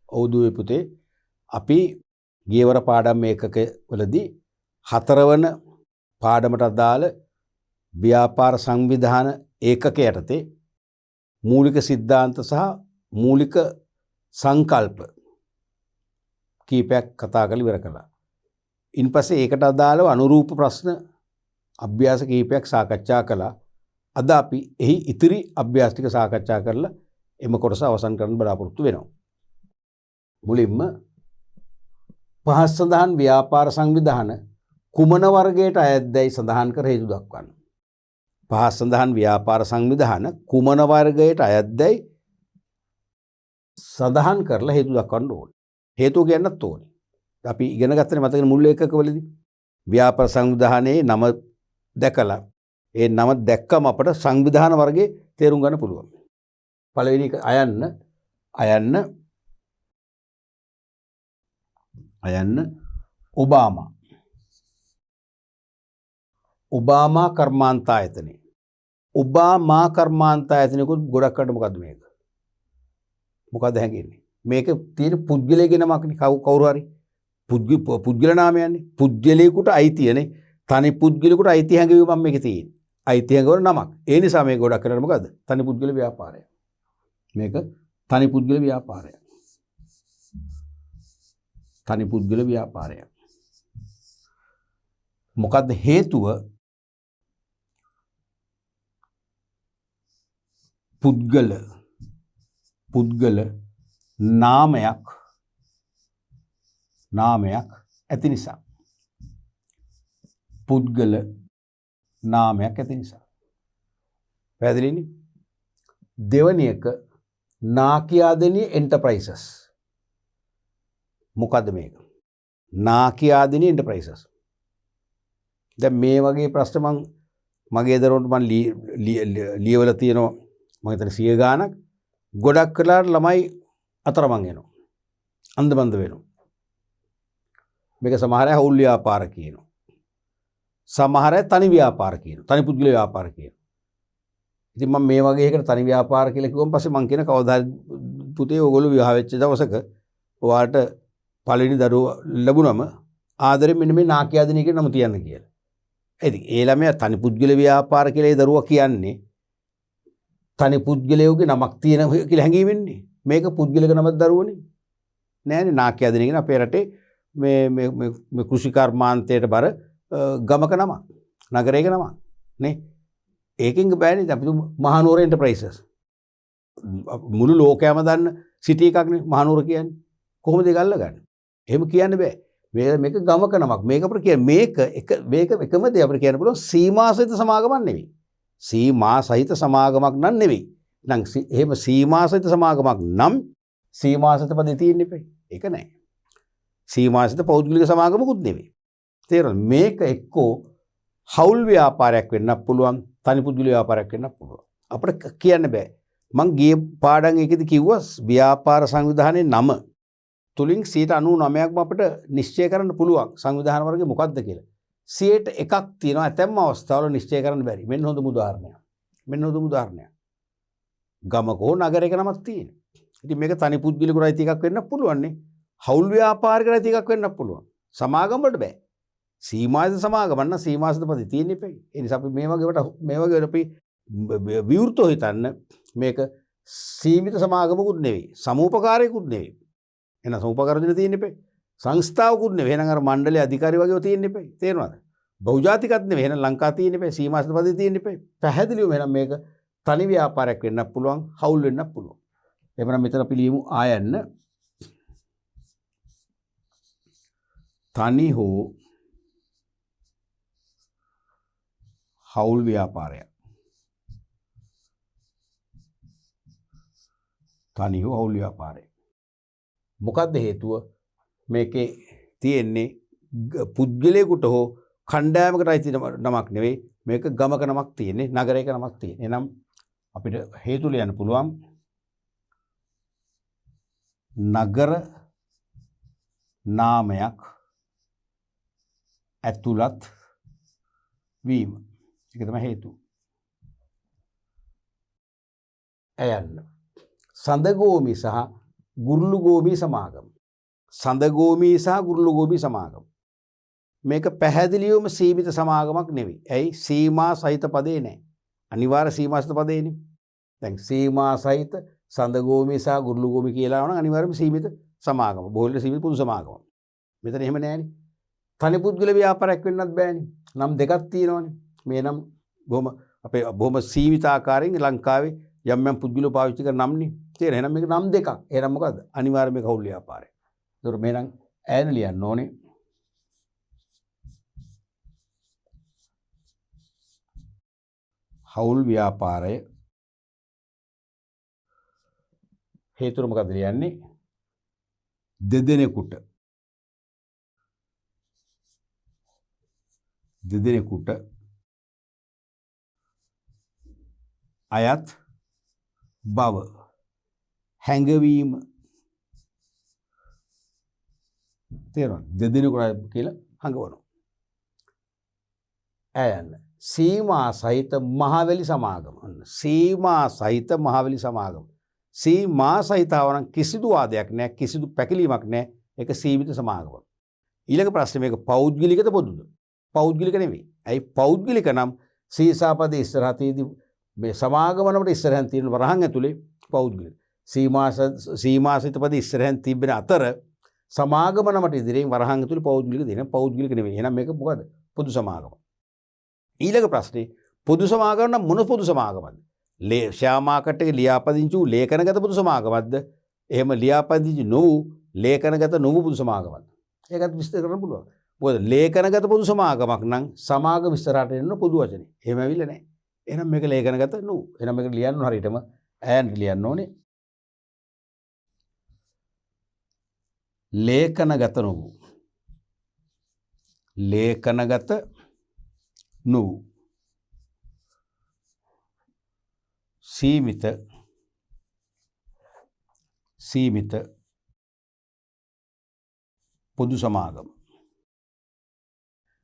ඔව් දුවේ පුතේ. අපි ගියවර පාඩම් ඒකක වලදී 4 වන පාඩමට අදාළ ව්‍යාපාර සංවිධාන ඒකක යටතේ මූලික සිද්ධාන්ත සහ මූලික සංකල්ප කීපයක් කතා කරලා ඉවර කළා. ඉන්පස්සේ ඒකට අදාළව අනුරූප ප්‍රශ්න අභ්‍යාස කීපයක් සාකච්ඡා කළා. අද අපි එහි ඉතිරි අභ්‍යාස ටික සාකච්ඡා කරලා එම කොටස අවසන් කරන්න බලාපොරොත්තු වෙනවා. මුලින්ම පහත් සඳහන් ව්‍යාපාර සංවිධාන කුමන වර්ගයට අයත්දැයි සඳහන් කර හේතු දක්වන්න. පහත් සඳහන් ව්‍යාපාර සංවිධාන කුමන වර්ගයට අයත්දැයි සඳහන් කරලා හේතු දක්වන්න ඕනේ. හේතුව කියන්නත් ඕනේ. අපි ඉගෙන ගත්තනේ මතකනේ මුල් ඒකකවලදී ව්‍යාපාර සංවිධානයේ නම දැකලා ඒ නම දැක්කම අපට සංවිධාන වර්ගයේ තේරුම් ගන්න පුළුවන්. පළවෙනි එක අයන්න ඔබාමා කර්මාන්තායතනය. ඔබාමා කර්මාන්තායතනයකුත් ගොඩක් අට මොකද්ද මේක? මොකද්ද හැංගෙන්නේ? මේක තියෙන පුද්ගලයාගේ නමක්නේ කවුරු හරි. පුද්ගල නාමයන්නේ. පුද්ගලයෙකුට අයිතියනේ. තනි පුද්ගලයෙකුට අයිති හැඟවීමක් මේකේ තියෙන්නේ. අයිති හැඟවන නමක්. ඒ නිසා මේක ගොඩක් කරලා මොකද්ද? තනි පුද්ගල ව්‍යාපාරය. මේක තනි පුද්ගල ව්‍යාපාරය. තනි පුද්ගල ව්‍යාපාරය. මොකද්ද හේතුව? පුද්ගල නාමයක් ඇති නිසා. පුද්ගල නාමයක් ඇති නිසා. පැහැදිලිනේ? දෙවැනි එක නාකියාදෙනී එන්ටර්ප්‍රයිසස්. මොකද්ද මේක? නාකියාදෙනී එන්ටර්ප්‍රයිසස්. දැන් මේ වගේ ප්‍රශ්න මගේ දරුවන්ට මම ලියවලා තියෙනවා. මම හිතන්නේ 100 ගාණක්. ගොඩක් කලාට ළමයි අතරමං වෙනවා. අන්දමන්ද වෙනවා. මේක සමහර අය හවුල් ව්‍යාපාර කියනවා. සමහර අය තනි ව්‍යාපාර කියනවා. තනි පුද්ගල ව්‍යාපාර කියනවා. ඉතින් මම මේ වගේ එකකට තනි ව්‍යාපාර කියලා කිව්වම පස්සේ මම කියන කවදා පුතේ ඕගොල්ලෝ විවාහ වෙච්ච දවසක ඔයාලට පළවෙනි දරුවා ලැබුණම ආදරෙන් මෙන්න මේ නාකියාදෙනී කියන නම තියන්න කියලා. ඉතින් ඒ ළමයා තනි පුද්ගල ව්‍යාපාර කියලා ඒ දරුවා කියන්නේ තනි පුද්ගලයෙකුගේ නමක් තියෙන කියලා හැඟීමෙන්නේ. මේක පුද්ගලික නමක් දරුවනේ. නෑනේ නාකියාදෙනී කියන අපේ රටේ මේ කෘෂි කර්මාන්තයට බර ගමක නමක්. නගරයක නමක්. නේ? ඒකෙන් බෑනේ අපි මහනුවර එන්ටර්ප්‍රයිසස්. මුළු ලෝකයම දන්න සිටි එකක්නේ මහනුවර කියන්නේ. කොහොමද ඒක අල්ලගන්නේ? එහෙම කියන්න බෑ. මේක ගමක නමක්. මේක අපිට කියන්නේ මේක එකම දේ අපිට කියන්න පුළුවන් සීමා සහිත සමාගමක් නෙවෙයි. සීමා සහිත සමාගමක් නම් නෙවෙයි. එහෙනම් එහෙම සීමා සහිත සමාගමක් නම් සීමා සහිත පදේ තියෙන්න එපා. ඒක නෑ. සීමා සහිත පෞද්ගලික සමාගමකුත් නෙවෙයි. තේරෙනවද? මේක එක්කෝ හවුල් ව්‍යාපාරයක් වෙන්නත් පුළුවන්, තනි පුද්ගල ව්‍යාපාරයක් වෙන්නත් පුළුවන්. අපිට කියන්න බෑ. මං ගිය පාඩම් එකේදී කිව්වා ව්‍යාපාර සංවිධානයේ නම තුලින් 99%ක්ම අපිට නිශ්චය කරන්න පුළුවන් සංවිධාන වර්ගය මොකක්ද කියලා. 100%ක් තියෙනවා ඇතැම් අවස්ථාවල නිශ්චය කරන්න බැරි. මෙන්න හොඳම උදාහරණයක්. ගමක හෝ නගරයක නමක් තියෙන. ඉතින් මේක තනි පුද්ගලිකයට අයිති එකක් වෙන්න පුළුවන් නේ. හවුල් ව්‍යාපාරිකයට අයිති එකක් වෙන්න පුළුවන්. සමාගම් වලට බෑ. සීමාසිත සමාගම් නම් සීමාසිත පදේ තියෙන්න එපා. ඒ නිසා අපි මේ වගේ අපි විවෘතව හිතන්න මේක සීමිත සමාගමකුත් නෙවෙයි. සමූපකාරයකුත් නෙවෙයි. එහෙනම් සමූපකාර දෙන්න තියෙන්න එපා. සංස්ථාවකුත් නෙවෙයි. එහෙනම් අර මණ්ඩලයේ අධිකාරී වගේව තියෙන්න එපා. තේරුණාද? බහුජාතිකත් නෙවෙයි. එහෙනම් ලංකාව තියෙන්න එපා. සීමාසිත පදේ තියෙන්න එපා. පැහැදිලිවම එහෙනම් මේක තනි ව්‍යාපාරයක් වෙන්නත් පුළුවන්, හවුල් වෙන්නත් පුළුවන්. එහෙනම් මෙතන අපි ලියමු ආයන්න තනි හෝ හවුල් ව්‍යාපාරයක්. තනි හෝ හවුල් ව්‍යාපාරයක්. මොකක්ද හේතුව? මේකේ තියෙන්නේ පුද්ගලයෙකුට හෝ කණ්ඩායමකට අයිති නමක් නෙවෙයි. මේක ගමක නමක් තියෙන්නේ, නගරයක නමක් තියෙන්නේ. එනම් අපිට හේතු ලියන්න පුළුවන් නගර නාමයක් ඇතුළත් වීම. ඒක තමයි හේතුව. අයන්න සඳගෝමි සහ ගුරුළුගෝමී සමාගම. සඳගෝමී සහ ගුරුළුගෝමී සමාගම. මේක පැහැදිලිවම සීමිත සමාගමක් නෙවෙයි. ඇයි? සීමා සහිත පදේ නැහැ. අනිවාර්ය සීමා සහිත පදේනේ. දැන් සීමා සහිත සඳගෝමී සහ ගුරුළුගෝමී කියලා වුණා අනිවාර්යයෙන්ම සීමිත සමාගම. බොහෝලට සීමිත පොදු සමාගම. මෙතන එහෙම නැහැනේ. තනි පුද්ගල ව්‍යාපාරයක් වෙන්නත් බෑනේ. නම් දෙකක් තියෙනවානේ. මේ නම් බොහොම සීමිත ආකාරයෙන් ලංකාවේ යම් යම් පුද්ගලෝ පාවිච්චි කරන නම්නේ. තේරෙනවද? එහෙනම් මේක නම් දෙකක්. එහෙනම් මොකද්ද? අනිවාර්යයෙන් මේක හවුල් ව්‍යාපාරය. ඒතර මේ නම් ඈන ලියන්න ඕනේ. හවුල් ව්‍යාපාරය හේතුව මොකද්ද ලියන්නේ? දෙදෙනෙකුට අයත් බව හැඟවීම. තේරුණාද? දෙදෙනෙකුට කියලා හඟවනවා. ඇයන්න සීමා සහිත මහවැලි සමාගම. සීමා සහිත මහවැලි සමාගම. සීමා සහිතව නම් කිසිදු වාදයක් නැහැ, කිසිදු පැකිලීමක් නැහැ. ඒක සීමිත සමාගම. ඊළඟ ප්‍රශ්නේ මේක පෞද්ගලිකද පොදුද? පෞද්ගලික නෙවෙයි. ඇයි පෞද්ගලික නම් සීසාපදේ ඉස්සරහ තියදී මේ සමාගම නමට ඉස්සරහෙන් තියෙන වරහන් ඇතුලේ පෞද්ගලික. සීමා සහිත පදේ ඉස්සරහෙන් තිබෙන අතර සමාගම නමට ඉදිරියෙන් වරහන් ඇතුලේ පෞද්ගලික දෙන පෞද්ගලික නෙවෙයි. එහෙනම් මේක මොකද? පොදු සමාගම. ඊළඟ ප්‍රශ්නේ පොදු සමාගම නම් මොන පොදු සමාගමද? ෂෙයා මාකට් එකේ ලියාපදිංචි වූ ලේඛනගත පොදු සමාගමක්ද? එහෙම ලියාපදිංචි නොවූ ලේඛනගත නොවූ පොදු සමාගමක්ද? ඒකත් විස්තර කරන්න පුළුවන්. මොකද ලේඛනගත පොදු සමාගමක් නම් සමාගම ඉස්සරහට එන්න පොදු වචනේ. එහෙම ඇවිල්ලා නැහැ. එහෙනම් මේක ලේඛනගත නොවූ. එහෙනම් මේක ලියන්න හරියටම ඈන් ලියන්න ඕනේ. ලේඛනගත නොවූ. ලේඛනගත නොවූ. සීමිත පොදු සමාගම.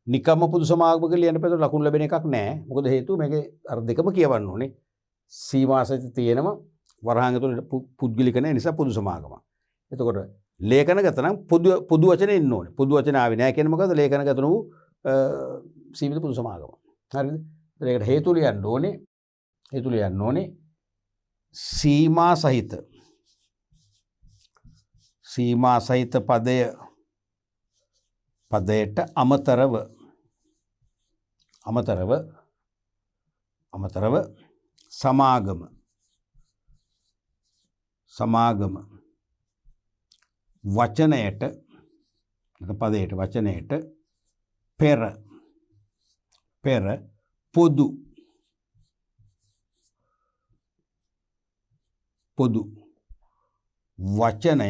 නිකම්ම පොදු සමාගම කියලා ලියන්න බෑ. ලකුණු ලැබෙන එකක් නැහැ. මොකද හේතුව මේකේ අර දෙකම කියවන්න ඕනේ. සීමාසහිත තියෙනම වරහන් ඇතුළේ පුද්ගලික නැහැ නිසා පොදු සමාගම. එතකොට ලේඛනගත නම් පොදු වචනේ ඉන්න ඕනේ. පොදු වචන ආවේ නැහැ කියන්නේ මොකද? ලේඛනගත වූ සීමිත පොදු සමාගම. හරිද? ඒකට හේතු ලියන්න ඕනේ. හේතු ලියන්න ඕනේ සීමා සහිත පදයට අමතරව සමාගම වචනයට පෙර පොදු වචනය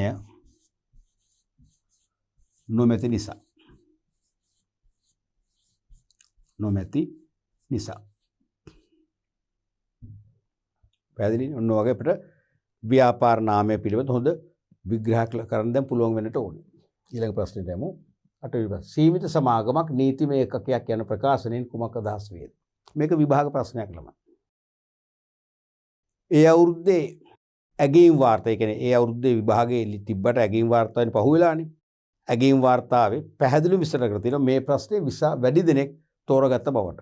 නොමැති නිසා. පැහැදිලිනේ? ඔන්න වගේ අපිට ව්‍යාපාර නාමය පිළිබඳ හොඳ විග්‍රහ කරන්න දැන් පුළුවන් වෙන්නට ඕනේ. ඊළඟ ප්‍රශ්නෙට යමු. 8 වෙනි ප්‍රශ්න. සීමිත සමාගමක් නීතිමය ඒකකයක් යන ප්‍රකාශනයෙන් කුමක් අදහස් වේද? මේක විභාග ප්‍රශ්නයක් ළමයි. ඒ අවුරුද්දේ ඇගීම් වාර්තා, ඒ කියන්නේ ඒ අවුරුද්දේ විභාගයේ තිබ්බට ඇගීම් වාර්තාවෙන් පහුවෙලානේ. ඇගීම් වාර්තාවේ පැහැදිලිව විස්තර කරලා තියෙනවා මේ ප්‍රශ්නේ වැඩි දෙනෙක් තෝරගත්ත බවට.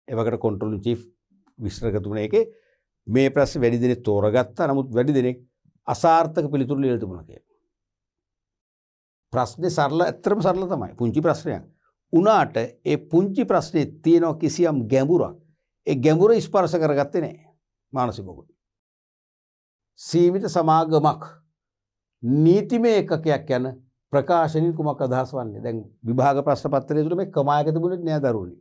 ඒ වගේට කන්ට්‍රෝලින් චීෆ් විස්තර කරතුනේ ඒකේ මේ ප්‍රශ්නේ වැඩි දෙනෙක් තෝරගත්තා. නමුත් වැඩි දෙනෙක් අසාර්ථක පිළිතුරු ලියලා තිබුණා කියලා. ප්‍රශ්නේ සරල, ඇත්තටම සරල තමයි. පුංචි ප්‍රශ්නයක්. උනාට ඒ පුංචි ප්‍රශ්නේ තියෙන කිසියම් ගැඹුරක්. ඒ ගැඹුර ස්පර්ශ කරගත්තේ නැහැ මානසිකව. සීමිත සමාගමක් නීතිමය ඒකකයක් යන ප්‍රකාශනින් කුමක් අදහස් වන්නේ? දැන් විභාග ප්‍රශ්න පත්‍රයේ තුල මේ කමායක තිබුණේ නෑ දරුවනේ.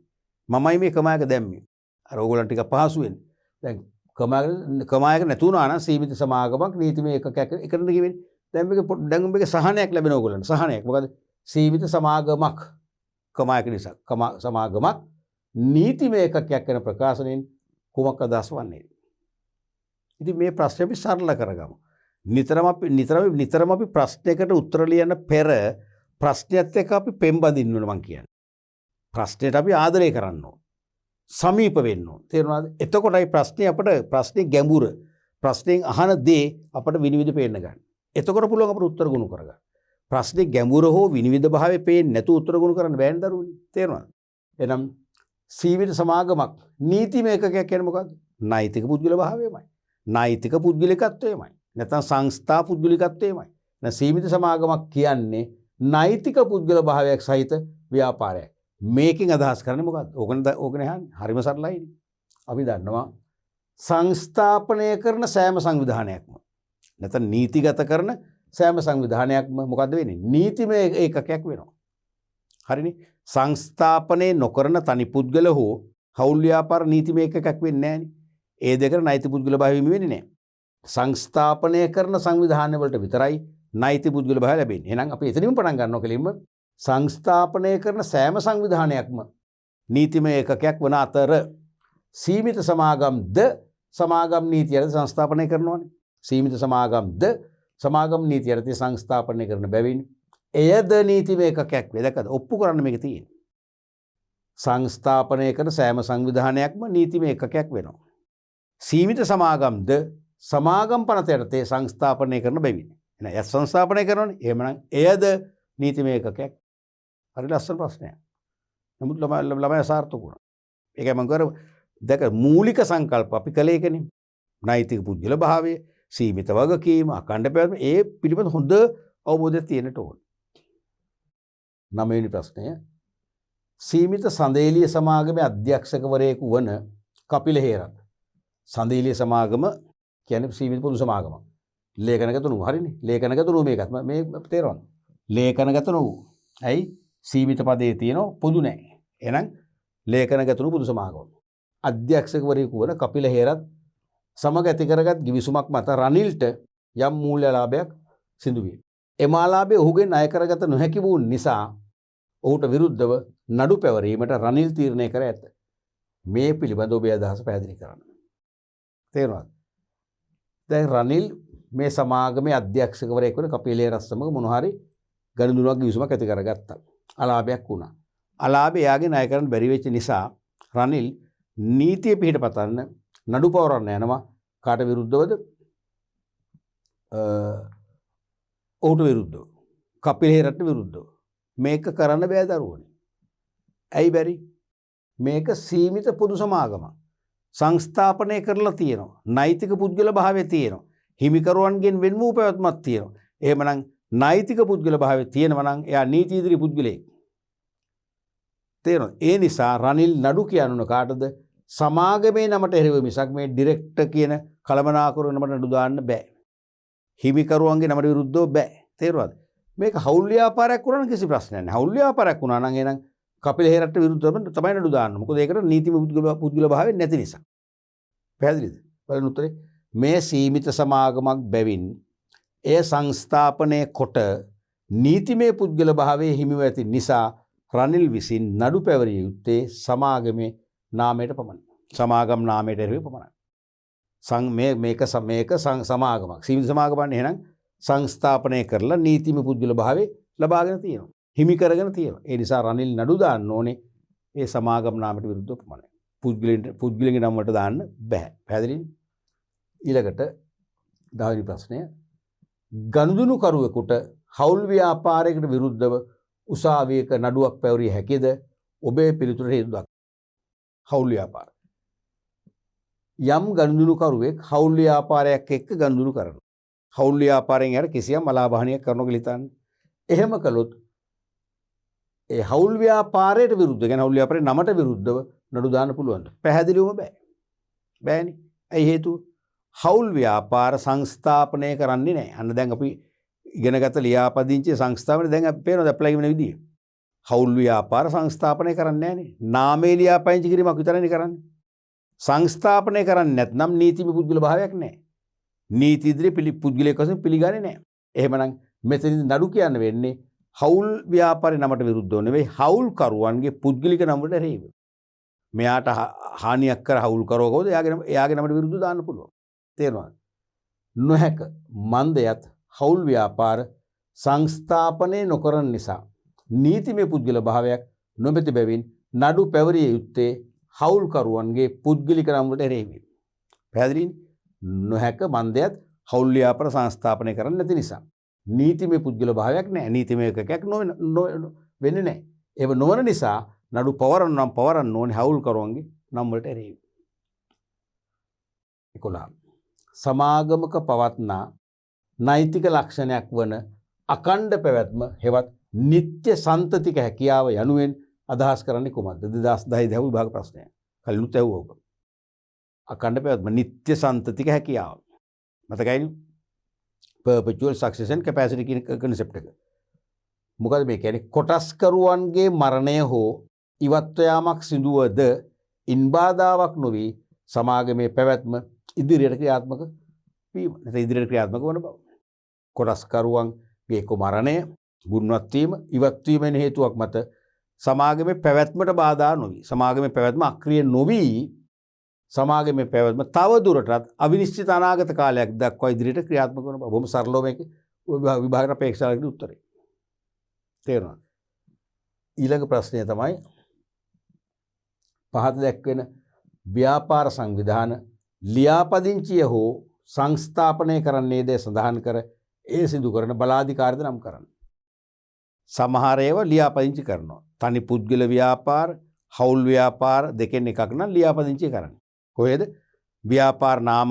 මමයි මේ කමායක දැම්මේ. අර ඕගොල්ලන් ටික පහසු වෙන්නේ. දැන් කමායක නැතුණා නම් සීමිත සමාගමක් නීතිමය ඒකකයක් එකකට කියෙන්නේ. දැන් මේක සහනයක් ලැබෙන ඕගොල්ලන්ට. සහනයක්. මොකද සීමිත සමාගමක් කමායක නිසා සමාගමක් නීතිමය ඒකකයක් යන ප්‍රකාශනෙන් කුමක් අදහස් වන්නේ? ඉතින් මේ ප්‍රශ්නේ අපි සරල කරගමු. නිතරම අපි ප්‍රශ්නයකට උත්තර ලියන්න පෙර ප්‍රශ්නයත් එක්ක අපි පෙම් බඳින්න ඕන මං කියන්නේ. ප්‍රශ්නයට අපි ආදරය කරන්න ඕන. සමීප වෙන්න ඕන. තේරුණාද? එතකොටයි ප්‍රශ්නේ අපිට ප්‍රශ්නේ ගැඹුර, ප්‍රශ්නෙන් අහන දේ අපිට විනිවිද පේන්න ගන්න. එතකොට පුළුවන් අපිට උත්තර ගොනු කරගන්න. ප්‍රශ්නේ ගැඹුර හෝ විනිවිද භාවයේ පේන්නේ නැතුව උත්තර ගොනු කරන්න බෑනේ දරුවනේ. තේරුණාද? එහෙනම් සීමිත සමාගමක් නීතිමය ඒකකයක් කියන්නේ මොකද්ද? නෛතික පුද්ගල භාවයමයි. නෛතික පුද්ගලිකත්වයමයි. නැත්නම් සංස්ථා පුද්ගලිකත්වයමයි. නැත්නම් සීමිත සමාගමක් කියන්නේ නෛතික පුද්ගල භාවයක් සහිත ව්‍යාපාරයක්. මේකෙන් අදහස් කරන්නේ මොකද්ද? ඕකනේ අහන්නේ. හරිම සරලයිනේ. අපි දන්නවා සංස්ථාපනය කරන සෑම සංවිධානයක්ම නැත්නම් නීතිගත කරන සෑම සංවිධානයක්ම මොකද්ද වෙන්නේ? නීතිමය ඒකකයක් වෙනවා. හරිනේ. සංස්ථාපනය නොකරන තනි පුද්ගල හෝ හවුල් ව්‍යාපාර නීතිමය ඒකකයක් වෙන්නේ නැහනේ. ඒ දෙකට නෛතික පුද්ගල භාවය හිමි වෙන්නේ නැහැ. සංස්ථාපනය කරන සංවිධාන වලට විතරයි නෛතික පුද්ගල භාවය ලැබෙන්නේ. එහෙනම් අපි එතනින්ම පටන් ගන්නවා කෙලින්ම සංස්ථාපනය කරන සෑම සංවිධානයක්ම නීතිමය ඒකකයක් වන අතර සීමිත සමාගම්ද සමාගම් නීතිය යටතේ සංස්ථාපනය කරනවානේ. සීමිත සමාගම්ද සමාගම් නීතිය යටතේ සංස්ථාපනය කරන බැවින් එයද නීතිමය ඒකකයක් වේ. දැක්කද? ඔප්පු කරන්න මේක තියෙන්නේ. සංස්ථාපනය කරන සෑම සංවිධානයක්ම නීතිමය ඒකකයක් වෙනවා. සීමිත සමාගම්ද සමාගම් පනත යටතේ සංස්ථාපනය කරන බැවින්. එහෙනම් යත් සංස්ථාපනය කරනවානේ. එහෙමනම් එයද නීතිමය ඒකකයක්. හරි ලස්සන ප්‍රශ්නයක්. නමුත් ළමයි අසාර්ථක වුණා. ඒකයි මම කර දැක මූලික සංකල්ප අපි කළේ ඒකනේ. නෛතික පුද්ගල භාවය, සීමිත වගකීම, අඛණ්ඩ පැවැත්ම ඒ පිළිබඳ හොඳ අවබෝධයක් තියෙන්නට ඕන. 9 වෙනි ප්‍රශ්නය සීමිත සඳේලිය සමාගමේ අධ්‍යක්ෂකවරයෙකු වන කපිල හේරත්. සඳේලිය සමාගම කියන්නේ සීමිත පොදු සමාගමක්. ලේඛනගත නුව හරිනේ. ලේඛනගත නුව මේකත් මේ තේරෙනවද? ලේඛනගත නුව. ඇයි? සීමිත පදේ තියෙනවා පොදු නැහැ. එහෙනම් ලේඛනගත නුව පොදු සමාගම. අධ්‍යක්ෂකවරයෙකු වන කපිල හේරත් සමග ඇති කරගත් ගිවිසුමක් මත රනිල්ට යම් මූල්‍ය ලාභයක් සිදු විය. එම ලාභය ඔහුගේ ණය කරගත නොහැකි වූ නිසා ඔහුට විරුද්ධව නඩු පැවරීමට රනිල් තීරණය කර ඇත. මේ පිළිබඳ ඔබේ අදහස පැහැදිලි කරන්න. තේරුණාද? දැන් රනිල් මේ සමාගමේ අධ්‍යක්ෂකවරයෙකු වන කපිල හේරත් සමග මොන හරි ගනුදෙනුවක් ගිවිසුමක් ඇති කරගත්තා. අලාභයක් වුණා. අලාභය එයාගේ ණය කරන්න බැරි වෙච්ච නිසා රනිල් නීතිය පිහිට පතන්න නඩු පවරන්න යනවා. කාට විරුද්ධවද? ඔහුට විරුද්ධව. කපිල හේරත්ට විරුද්ධව. මේක කරන්න බෑ දරුවනේ. ඇයි බැරි? මේක සීමිත පොදු සමාගමක්. සංස්ථාපනය කරලා තියෙනවා. නෛතික පුද්ගල භාවය තියෙනවා. හිමිකරුවන්ගෙන් වෙන් වූ පැවැත්මක් තියෙනවා. එහෙමනම් නෛතික පුද්ගල භාවය තියෙනවා නම් එයා නීති ඉදිරි පුද්ගලයෙක්. තේරෙනවද? ඒ නිසා රනිල් නඩු කියනුන කාටද? සමාගමේ නමට එරෙහිව මිසක් මේ ඩිරෙක්ටර් කියන කළමනාකරු නමට නඩු දාන්න බෑ. හිමිකරුවන්ගේ නමට විරුද්ධව බෑ. තේරුණාද? මේක හවුල් ව්‍යාපාරයක් වුණා නම් කිසි ප්‍රශ්නයක් නැහැ. හවුල් ව්‍යාපාරයක් වුණා නම් එහෙනම් කපිල හේරත්ට විරුද්ධව තමයි නඩු දාන්න. මොකද ඒකට නීතිම පුද්ගල භාවය නැති නිසා. පැහැදිලිද? බලන්න උත්තරේ. මේ සීමිත සමාගමක් බැවින් එය සංස්ථාපනය කොට නීතිමය පුද්ගල භාවයේ හිමිව ඇති නිසා රනිල් විසින් නඩු පැවරිය යුත්තේ සමාගමේ නාමයට පමණයි. සමාගම් නාමයට එරෙහිව පමණයි. මේක සමාගමක්. සීමිත සමාගමන්නේ එහෙනම් සංස්ථාපනය කරලා නීතිමය පුද්ගල භාවයේ ලබාගෙන තියෙනවා. හිමි කරගෙන තියෙනවා. ඒ නිසා රනිල් නඩු දාන්න ඕනේ ඒ සමාගම් නාමයට විරුද්ධව පමණයි. පුද්ගලයන්ගේ නම් වලට දාන්න බෑ. පැහැදිලිද? ඊළඟට 10 වෙනි ප්‍රශ්නය ගනුදෙනු කරුවෙකුට හවුල් ව්‍යාපාරයකට විරුද්ධව උසාවියක නඩුවක් පැවරිය හැකිද? ඔබේ පිළිතුරට හේතු දක්වන්න. හවුල් ව්‍යාපාර. යම් ගනුදෙනු කරුවෙක් හවුල් ව්‍යාපාරයක් එක්ක ගනුදෙනු කරනවා. හවුල් ව්‍යාපාරයෙන් යට කිසියම් අලාභහානියක් කරනවා කියලා හිතන්න. එහෙම කළොත් ඒ හවුල් ව්‍යාපාරයට විරුද්ධව, කියන්නේ හවුල් ව්‍යාපාරේ නමට විරුද්ධව නඩු දාන්න පුළුවන්ද? පැහැදිලිවම බෑ. බෑනේ. ඇයි හේතුව? හවුල් ව්‍යාපාර සංස්ථාපනය කරන්නේ නැහැ. අන්න දැන් අපි ඉගෙනගත්ත ලියාපදිංචි සංස්ථාපනය දැන් අපි පේනවද ඇප්ලයි වෙන විදිය? හවුල් ව්‍යාපාර සංස්ථාපනය කරන්නේ නැහනේ. නාමයේ ලියාපදිංචි කිරීමක් විතරනේ කරන්නේ. සංස්ථාපනය කරන්නේ නැත්නම් නීතිමය පුද්ගල භාවයක් නැහැ. නීති ඉදිරියේ පුද්ගලයෙක් වශයෙන් පිළිගන්නේ නැහැ. එහෙමනම් මෙතනින් නඩු කියන්න වෙන්නේ හවුල් ව්‍යාපාරේ නමට විරුද්ධව නෙවෙයි හවුල් කරුවන්ගේ පුද්ගලික නම වලට එරෙහිව. මෙයාට හානියක් කර හවුල් කරව කවුද? එයාගේ නමට විරුද්ධව දාන්න පුළුවන්. තේරුණාද? නොහැක මන්දයත් හවුල් ව්‍යාපාර සංස්ථාපනය නොකරන නිසා නීතිමය පුද්ගල භාවයක් නොමැති බැවින් නඩු පැවරිය යුත්තේ හවුල් කරුවන්ගේ පුද්ගලික නම් වලට එරෙහිව. පැහැදිලිනේ? නොහැක මන්දයත් හවුල් ව්‍යාපාර සංස්ථාපනය කරන්න නැති නිසා. නීතිමය පුද්ගල භාවයක් නැහැ. නීතිමය එකකයක් වෙන්නේ නැහැ. ඒව නොවන නිසා නඩු පවරන්න ඕනේ හවුල්කරුවන්ගේ නම් වලට එරෙහිව. 11. සමාගමක පවත්නා නෛතික ලක්ෂණයක් වන අඛණ්ඩ පැවැත්ම හෙවත් නිත්‍ය සන්තතික හැකියාව යනුවෙන් අදහස් කරන්නේ කුමක්ද? 2010 දැහුව විභාග ප්‍රශ්නය. කලිනුත් ඇහුවා ඔබ. අඛණ්ඩ පැවැත්ම නිත්‍ය සන්තතික හැකියාව. මතකයිනේ? perpetual succession capacity කියන concept එක. මොකද මේ කියන්නේ කොටස්කරුවන්ගේ මරණය හෝ ඉවත්ව යාමක් සිදුවද ඉන්බාධාවක් නොවි සමාගමේ පැවැත්ම ඉදිරියට ක්‍රියාත්මක වීම. නැත්නම් ඉදිරියට ක්‍රියාත්මක වන බව. කොටස්කරුවන්ගේ මරණය, බුන්වත් වීම, ඉවත් වීම වෙන හේතුවක් මත සමාගමේ පැවැත්මට බාධා නොවි. සමාගමේ පැවැත්ම අක්‍රිය නොවි සමාගමේ පැවැත්ම තව දුරටත් අවිනිශ්චිත අනාගත කාලයක් දක්වා ඉදිරියට ක්‍රියාත්මක වන බව. බොහොම සරලව මේක විභාගයට අපේක්ෂාවකින් උත්තරේ. තේරුණාද? ඊළඟ ප්‍රශ්නය තමයි පහත දැක්වෙන ව්‍යාපාර සංවිධාන ලියාපදිංචිය හෝ සංස්ථාපනය කරන්නේද සඳහන් කර ඒ සිදු කරන බලාධිකාරිද නම් කරන්න. සමහර ඒවා ලියාපදිංචි කරනවා. තනි පුද්ගල ව්‍යාපාර, හවුල් ව්‍යාපාර දෙකෙන් එකක් නම් ලියාපදිංචි කරන්නේ. කොහෙද? ව්‍යාපාර නාම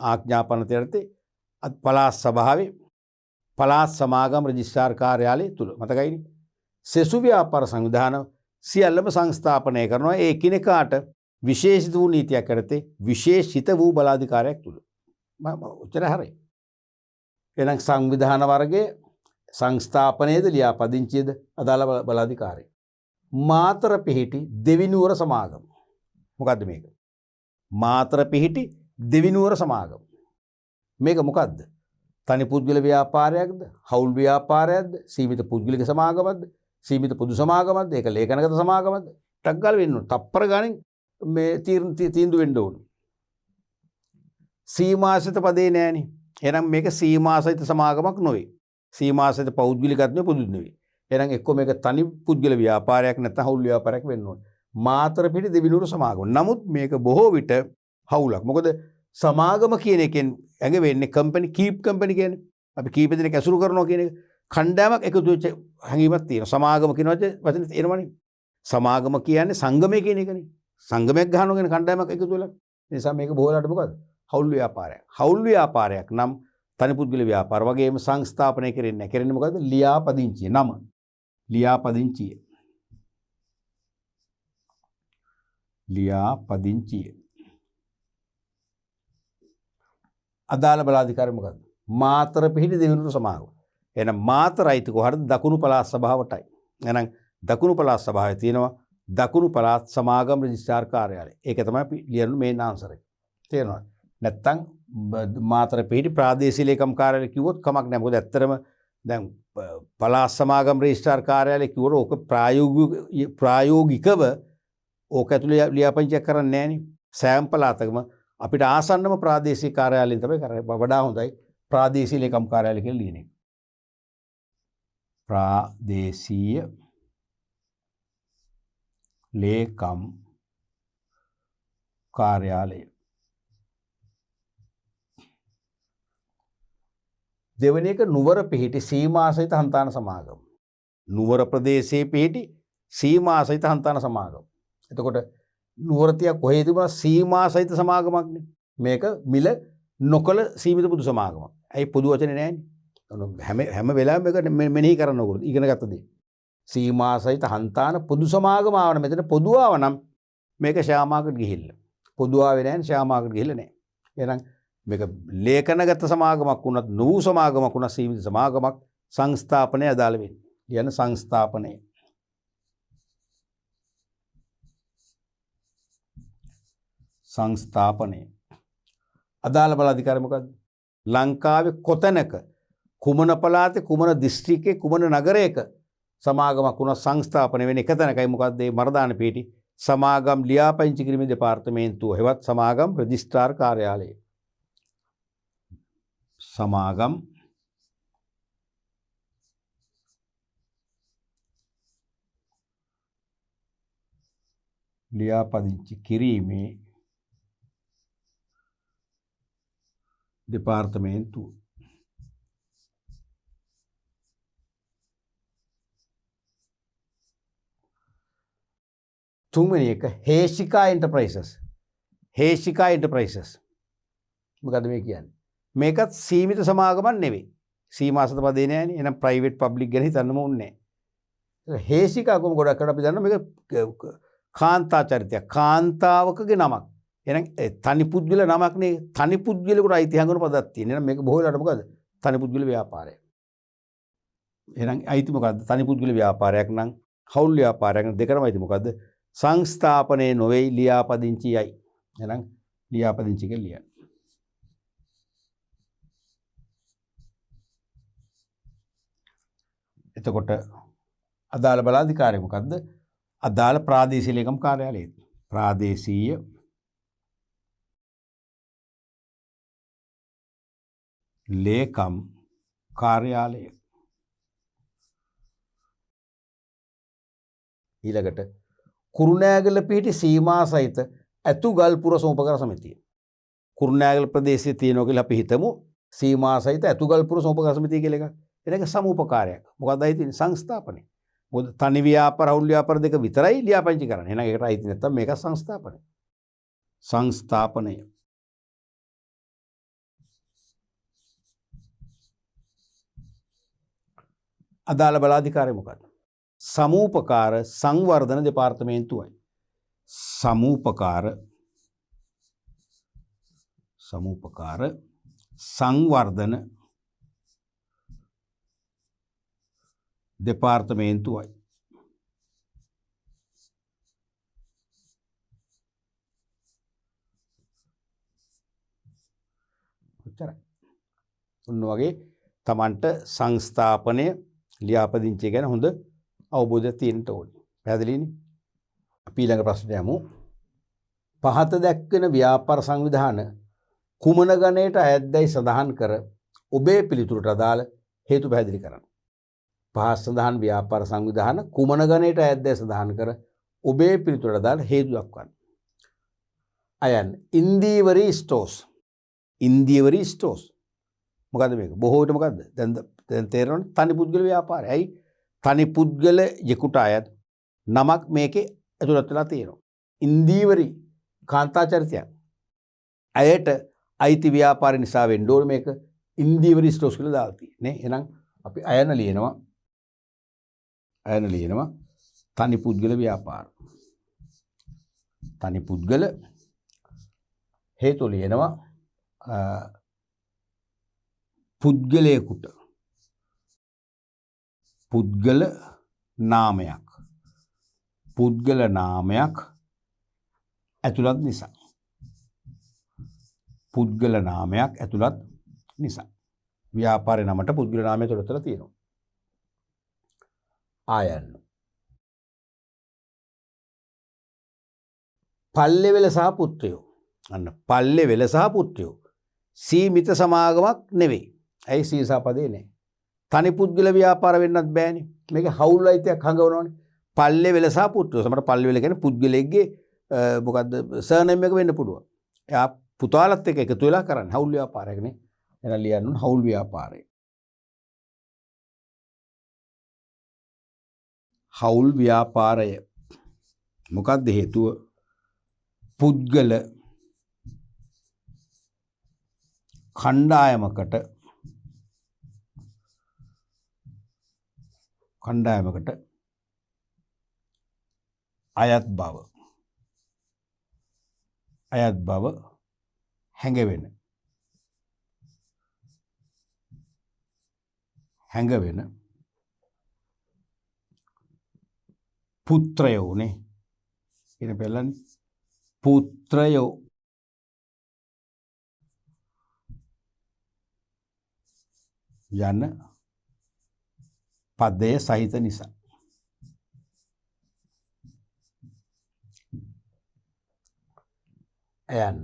ආඥාපන තෙරතේ පළාත් සභාවේ පළාත් සමාගම් රෙජිස්ට්‍රාර් කාර්යාලය තුල. මතකයිනේ? සෙසු ව්‍යාපාර සංවිධාන සියල්ලම සංස්ථාපනය කරනවා ඒ එකිනෙකාට විශේෂිත වූ නීතියක් යටතේ විශේෂිත වූ බලාධිකාරයක් තුල. උත්තර හරියි. එහෙනම් සංවිධාන වර්ගයේ සංස්ථාපනයේද ලියාපදිංචියද අදාළ බලාධිකාරය. මාතර පිහිටි දෙවිනුවර සමාගම. මොකද්ද මේක? මාතර පිහිටි දෙවිනුවර සමාගම. මේක මොකද්ද? තනි පුද්ගල ව්‍යාපාරයක්ද? හවුල් ව්‍යාපාරයක්ද? සීමිත පුද්ගලික සමාගමක්ද? සීමිත පොදු සමාගමක්ද? ඒක ලේඛනගත සමාගමක්ද? ටක් ගාලා වෙන්න ඕන. තප්පර ගානේ මේ තීන්දුව වෙන්න ඕන. සීමාසිත පදේ නෑනේ. එහෙනම් මේක සීමාසිත සමාගමක් නොවේ. සීමාසිත පෞද්ගලිකත් නෙවෙයි පොදුත් නෙවෙයි. එහෙනම් එක්ක මේක තනි පුද්ගල ව්‍යාපාරයක් නැත්නම් හවුල් ව්‍යාපාරයක් වෙන්න ඕන. මාතර පිටි දෙවිනුවර සමාගම. නමුත් මේක බොහෝ විට හවුලක්. මොකද සමාගම කියන එකෙන් ඇඟ වෙන්නේ කම්පැනි කීප් කම්පැනි කියන්නේ. අපි කීප දෙනෙක් ඇසුරු කරනවා කියන එක. කණ්ඩායමක් එකතු වෙච්ච හැඟීමක් තියෙනවා. සමාගම කියන වචනේ එනවනේ. සමාගම කියන්නේ සංගමය කියන එකනේ. සංගමයක් ගහනවා කියන කණ්ඩායමක් එකතු වෙලා. ඒ නිසා මේක බොහෝලාට මොකද්ද? හවුල් ව්‍යාපාරයක්. හවුල් ව්‍යාපාරයක් නම් තනි පුද්ගල ව්‍යාපාර වගේම සංස්ථාපනය කරන්නේ නැහැ. කරන්නේ මොකද්ද? ලියාපදිංචිය නම. ලියාපදිංචිය. ලියාපදිංචිය. අදාළ බලාධිකාරිය මොකද්ද? මාතර පිහිටි දෙවිනුවර සමාගම. එහෙනම් මාතර අයිති කොහටද? දකුණු පළාත් සභාවටයි. එහෙනම් දකුණු පළාත් සභාවේ තියෙනවා දකුණු පළාත් සමාගම් රෙජිස්ට්‍රාර් කාර්යාලය. ඒක තමයි අපි ලියන්න මේන් ආන්සර් එක. තේරෙනවද? නැත්තම් මාතර පිහිටි ප්‍රාදේශීය ලේකම් කාර්යාලය කිව්වොත් කමක් නැහැ. මොකද ඇත්තටම දැන් පළාත් සමාගම් රෙජිස්ට්‍රාර් කාර්යාලය කිව්වොත් ඕක ප්‍රායෝගිකව ඕක ඇතුලේ ලියාපදිංචියක් කරන්නේ නැහනේ. සෑම පළාතකම අපිට ආසන්නම ප්‍රාදේශීය කාර්යාලයෙන් තමයි කරන්නේ. වඩා හොඳයි ප්‍රාදේශීය ලේකම් කාර්යාලය කියලා ලියන එක. ප්‍රාදේශීය ලේකම් කාර්යාලය. දෙවෙනි එක නුවර පිහිටි සීමාසහිත හන්තාන සමාගම. නුවර ප්‍රදේශයේ පිහිටි සීමාසහිත හන්තාන සමාගම. එතකොට නුවර තියා කොහේ තිබුණා සීමාසහිත සමාගමක්නේ. මේක මිල නොකල සීමිත පොදු සමාගමක්. ඇයි පොදු වචනේ නැහැනේ? හැම වෙලාවෙම මේක මෙනෙහි කරන්න ඕගොල්ලෝ. ඉගෙන ගත්ත දේ. සීමාසහිත හන්තාන පොදු සමාගම ආවන මෙතන පොදු ආව නම් මේක ෂෙයා මාකට් ගිහිල්ලා. පොදු ආවේ නැහැ ෂෙයා මාකට් ගිහිල්ලා නැහැ. එහෙනම් මේක ලේඛනගත සමාගමක් වුණත් නූ සමාගමක් වුණත් සීමිත සමාගමක් සංස්ථාපනය අදාළ වෙන්නේ. කියන සංස්ථාපනය. සංස්ථාපනය. අදාළ බලාධිකාරිය මොකද්ද? ලංකාවේ කොතැනක කුමන පළාතේ කුමන දිස්ත්‍රික්කයේ කුමන නගරයක සමාගමක් වුණා සංස්ථාපනය වෙන එක තැනකයි මොකද්ද මේ මරදාන පිටි සමාගම් ලියාපදිංචි කිරීමේ දෙපාර්තමේන්තුව හෙවත් සමාගම් රෙජිස්ට්‍රාර් කාර්යාලය. සමාගම් ලියාපදිංචි කිරීමේ දෙපාර්තමේන්තුව. තුන්වෙනි එක හේෂිකා එන්ටර්ප්‍රයිසස්. හේෂිකා එන්ටර්ප්‍රයිසස් මොකද මේ කියන්නේ? මේකත් සීමිත සමාගමක් නෙවෙයි. සීමාසත පදේ නෑනේ. එහෙනම් ප්‍රයිවට් පබ්ලික් ගැන හිතන්නම ඕනේ නෑ. හේෂිකා කොහොම ගොඩක් කරලා අපි දන්නවා මේක කාන්තා චරිතයක්. කාන්තාවකගේ නමක්. එහෙනම් තනි පුද්ගල නමක් නේ. තනි පුද්ගලෙකුට අයිති හංගන පදයක් තියෙන. එහෙනම් මේක බොහෝ වෙලාවට මොකද? තනි පුද්ගල ව්‍යාපාරය. එහෙනම් අයිති මොකද්ද? තනි පුද්ගල ව්‍යාපාරයක් නම් හවුල් ව්‍යාපාරයක් නම් දෙකම අයිති මොකද්ද? සංස්ථාපනයේ නොවේ ලියාපදිංචියයි. එහෙනම් ලියාපදිංචි කියලා ලියන්න. එතකොට අදාළ බලාධිකාරිය මොකද්ද? අදාළ ප්‍රාදේශීය ලේකම් කාර්යාලය. ප්‍රාදේශීය ලේකම් කාර්යාලය. ඊළඟට කුරුණෑගල පිහිටි සීමා සහිත ඇතුගල්පුර සෝපකර සමිතිය. කුරුණෑගල ප්‍රදේශයේ තියෙනවා කියලා අපි හිතමු. සීමා සහිත ඇතුගල්පුර සෝපකර සමිතිය කියලා එකක්. ඒක සමූපකාරයක්. මොකක්ද අයිති? සංස්ථාපනය. මොකද තනි ව්‍යාපාර හවුල් ව්‍යාපාර දෙක විතරයි ලියාපදිංචි කරන්නේ. එහෙනම් ඒකට අයිති නැත්තම් මේක සංස්ථාපනය. සංස්ථාපනය. අදාළ බලාධිකාරිය මොකක්ද? සමූපකාර සංවර්ධන දෙපාර්තමේන්තුවයි. සමූපකාර සංවර්ධන දෙපාර්තමේන්තුවයි. ඔච්චරයි. ඔන්න වගේ Tamanට සංස්ථාපනය ලියාපදිංචිය ගැන හොඳ අවබෝධයක් තියෙන්න ඕනේ. පැහැදිලිනේ? අපි ඊළඟ ප්‍රශ්නයට යමු. පහත දැක්වෙන ව්‍යාපාර සංවිධාන කුමන ගණයට අයත්දැයි සඳහන් කර ඔබේ පිළිතුරට අදාළ හේතු පැහැදිලි කරන්න. පහත සඳහන් ව්‍යාපාර සංවිධාන කුමන ගණයට අයත්දැයි සඳහන් කර ඔබේ පිළිතුරට අදාළ හේතු දක්වන්න. අයන් ඉන්දීවරි ස්ටෝර්ස්. ඉන්දීවරි ස්ටෝර්ස්. මොකද්ද මේක? බොහෝ විට මොකද්ද? දැන් තේරෙනවනේ තනි පුද්ගල ව්‍යාපාරය. ඇයි? තනි පුද්ගල යෙකුට අයත් නමක් මේකේ ඇතුළත් වෙලා තියෙනවා. ඉන්දීවරි කාන්තා චරිතයක්. අයට අයිති ව්‍යාපාර නිසා වෙන්න ඕනේ මේක ඉන්දීවරි ස්ටෝර්ස් කියලා දාලා තියෙන්නේ. එහෙනම් අපි අයන ලියනවා. තනි පුද්ගල ව්‍යාපාර. තනි පුද්ගල හේතු ලියනවා පුද්ගලයෙකුට පුද්ගල නාමයක් ඇතුළත් නිසා. පුද්ගල නාමයක් ඇතුළත් නිසා. ව්‍යාපාරේ නමට පුද්ගල නාමය ඇතුළතලා තියෙනවා. ආයන්න. පල්ලෙවෙල සහ පුත්‍රයෝ. අන්න පල්ලෙවෙල සහ පුත්‍රයෝ. සීමිත සමාගමක් නෙවෙයි. ඇයි සීසා පදේ නැහැ. තනි පුද්ගල ව්‍යාපාර වෙන්නත් බෑනේ. මේක හවුල් අයිතියක් හංගවනවනේ. පල්ලෙවෙල සහ පුත්‍රයෝ. සමහර පල්ලෙවෙල කියන්නේ පුද්ගලයෙක්ගේ මොකද්ද සර්නේම් එක වෙන්න පුළුවන්. එයා පුතාලත් එක්ක එකතු වෙලා කරන්නේ හවුල් ව්‍යාපාරයකනේ. එන ලියන්න ඕන හවුල් ව්‍යාපාරය. හවුල් ව්‍යාපාරය. මොකක්ද හේතුව? පුද්ගල කණ්ඩායමකට අයත් බව හැඟවෙන පුත්‍රයෝනේ කියන පෙළන්නේ පුත්‍රයෝ යන පදය සහිත නිසා. and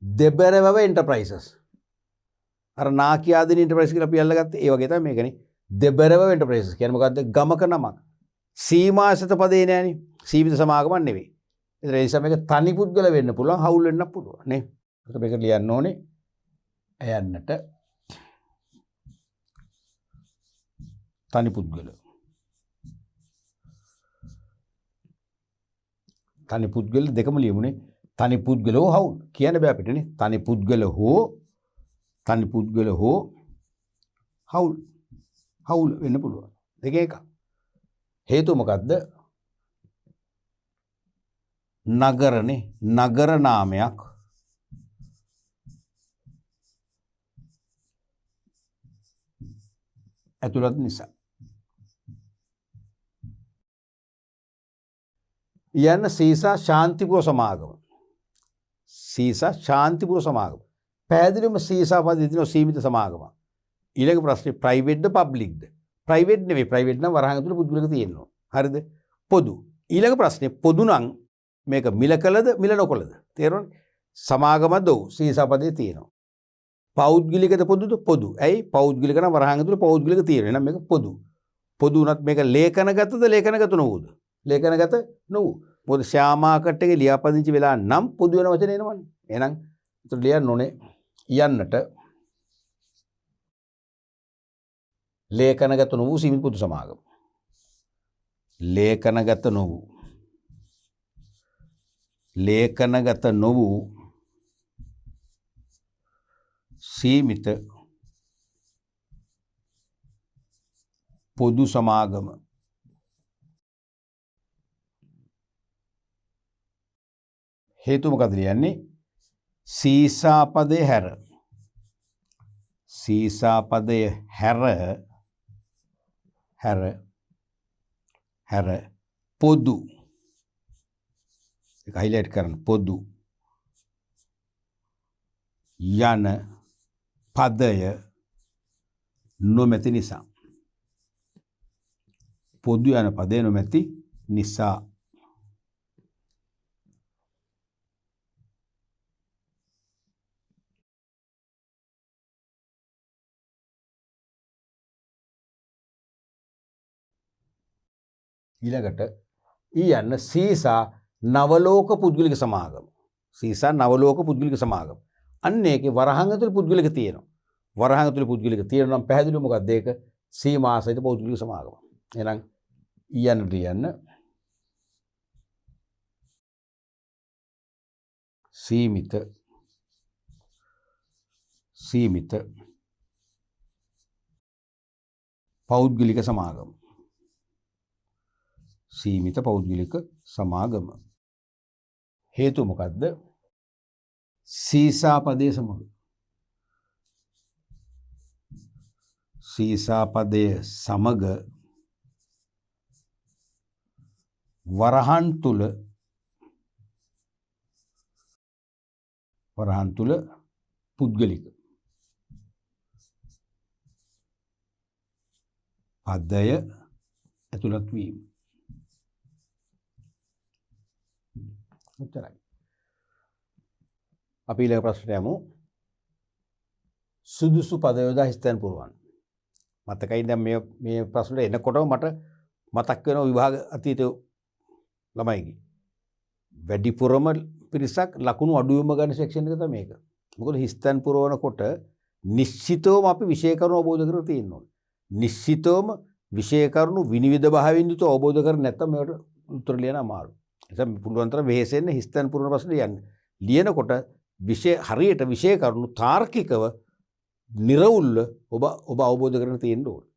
දෙබරවව එන්ටර්ප්‍රයිසස්. අර නාකියාදින එන්ටර්ප්‍රයිස් කියලා අපි අල්ලගත්තේ ඒ වගේ තමයි මේකනේ. දෙබරවව එන්ටර්ප්‍රයිසස් කියන්නේ මොකද්ද? ගමක නමක්. සීමාසිත පදේ නෑනේ. සීමිත සමාගමක් නෙවෙයි. ඒ නිසා මේක තනි පුද්ගල වෙන්න පුළුවන්, හවුල් වෙන්න පුළුවන් නේ. ඒකට මේක ලියන්න ඕනේ යන්නට තනි පුද්ගල දෙකම ලියමුනේ. තනි පුද්ගල හෝ හවුල් කියන්න බෑ අපිටනේ. තනි පුද්ගල හෝ හවුල් වෙන්න පුළුවන්. දෙක එක. හේතුව මොකද්ද? නගරනේ, නගර නාමයක් ඇතුළත් නිසා. යන්න සීසා ශාන්තිපුර සමාගම. සීසා ශාන්තිපුර සමාගම. පැහැදිලිවම සීසා පදේ තියෙන සීමිත සමාගම. ඊළඟ ප්‍රශ්නේ ප්‍රයිවට්ද පබ්ලික්ද? ප්‍රයිවට් නෙවෙයි. ප්‍රයිවට් නම් වරහන් ඇතුළේ පුද්ගලික තියෙනවා. හරිද? පොදු. ඊළඟ ප්‍රශ්නේ පොදු නම් මේක මිල කළද මිල නොකළද? තේරුණාද? සමාගමද ඔව් සීසා පදේ තියෙනවා. පෞද්ගලිකද පොදුද? පොදු. ඇයි? පෞද්ගලික නම් වරහන් ඇතුළේ පෞද්ගලික තියෙනවා. එහෙනම් මේක පොදු. පොදු උනත් මේක ලේඛනගතද ලේඛනගත නොවුද? ලේඛනගත නොවු. මොකද ශ්‍යාමාකට් එකේ ලියාපදිංචි වෙලා නම් පොදු වෙන වචන එනවනේ. එහෙනම් ඒතර ලියන්න ඕනේ යන්නට ලේඛනගත නොවු සීමිත පොදු සමාගම. ලේඛනගත නොවු සීමිත පොදු සමාගම. හේතුව මොකද ලියන්නේ? සීසා පදේ හැර. සීසා පදය හැර පොදු. ඒක highlight කරන්න. පොදු යන පදය නොමැති නිසා. පොදු යන පදය නොමැති නිසා. ඊළඟට යන්න සීසා නවලෝක පුද්ගලික සමාගම. සීසා නවලෝක පුද්ගලික සමාගම. අන්න ඒකේ වරහන් ඇතුළේ පුද්ගලික තියෙනවා. වරහන් ඇතුළේ පුද්ගලික තියෙනවා නම් පැහැදිලිව මොකක්ද ඒක? සීමා සහිත පුද්ගලික සමාගම. එහෙනම් ලියන්න සීමිත පෞද්ගලික සමාගම. සීමිත පෞද්ගලික සමාගම. හේතුව මොකද්ද? සීසා පදයේ සමග. සීසා පදයේ සමග වරහන් තුල පුද්ගලික පදය ඇතුළත් වීම. උත්තරයි. අපි ඊළඟ ප්‍රශ්නට යමු. සුදුසු පද යොදා හිස්තැන් පුරවන්න. මතකයි දැන් මේ ප්‍රශ්නට එනකොටම මට මතක් වෙනවා විභාග අතීතයේ ළමයිගේ. වැඩිපුරම පිරිසක් ලකුණු අඩුවෙන්ම ගන්න සෙක්ෂන් එක තමයි මේක. මොකද හිස්තැන් පුරවනකොට නිශ්චිතවම අපි විෂය කරුණු අවබෝධ කරගෙන තියෙන්න ඕනේ. නිශ්චිතවම විෂය කරුණු විනිවිද භාවයෙන් යුතුව අවබෝධ කර නැත්නම් මේකට උත්තර ලියන්න අමාරුයි. එතන පුළුවන් තරම් වෙහෙසෙන්න හිස්තැන් පුරවන ප්‍රශ්න ලියන්න. ලියනකොට හරියට විෂය කරුණු තාර්කිකව නිර්වුල්ව ඔබ අවබෝධ කරගෙන තියෙන්න ඕනේ.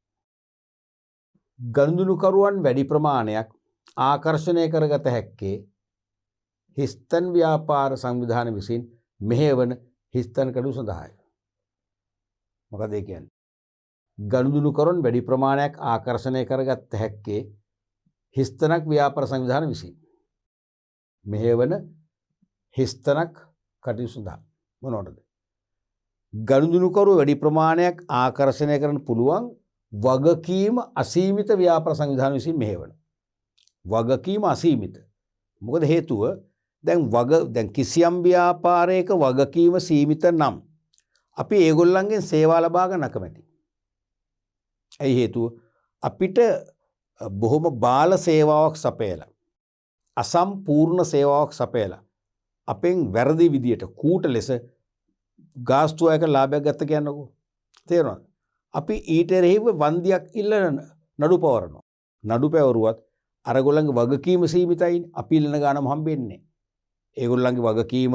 ගනුදෙනුකරුවන් වැඩි ප්‍රමාණයක් ආකර්ෂණය කරගත හැක්කේ හිස්තැන් ව්‍යාපාර සංවිධාන විසින් මෙහෙවන හිස්තැන් කඩු සඳහායි. මොකද ඒ කියන්නේ? ගනුදෙනුකරුවන් වැඩි ප්‍රමාණයක් ආකර්ෂණය කරගත හැක්කේ හිස්තැනක් ව්‍යාපාර සංවිධාන විසින් මෙහෙවන හිස්තැනක් කටයුතු සඳහා. මොනවටද? ගනුදෙනුකරුවෝ වැඩි ප්‍රමාණයක් ආකර්ෂණය කරන්න පුළුවන් වගකීම අසීමිත ව්‍යාපාර සංවිධාන විසින් මෙහෙවන. වගකීම අසීමිත. මොකද හේතුව දැන් කිසියම් ව්‍යාපාරයක වගකීම සීමිත නම් අපි ඒගොල්ලන්ගෙන් සේවා ලබා ගන්න අකමැති. ඇයි හේතුව? අපිට බොහොම බාල සේවාවක් සපයලා අසම්පූර්ණ සේවාවක් සපයලා අපෙන් වැරදි විදියට කූට ලෙස ගාස්තුවයක ලාභයක් ගත්ත කියන්නකෝ. තේරුණාද? අපි ඊට එරෙහිව වන්දියක් ඉල්ලන නඩු පවරනවා. නඩු පැවරුවත් අරගොල්ලන්ගේ වගකීම සීමිතයිනේ. අපි ඉල්ලන ගානම හම්බෙන්නේ. ඒගොල්ලන්ගේ වගකීම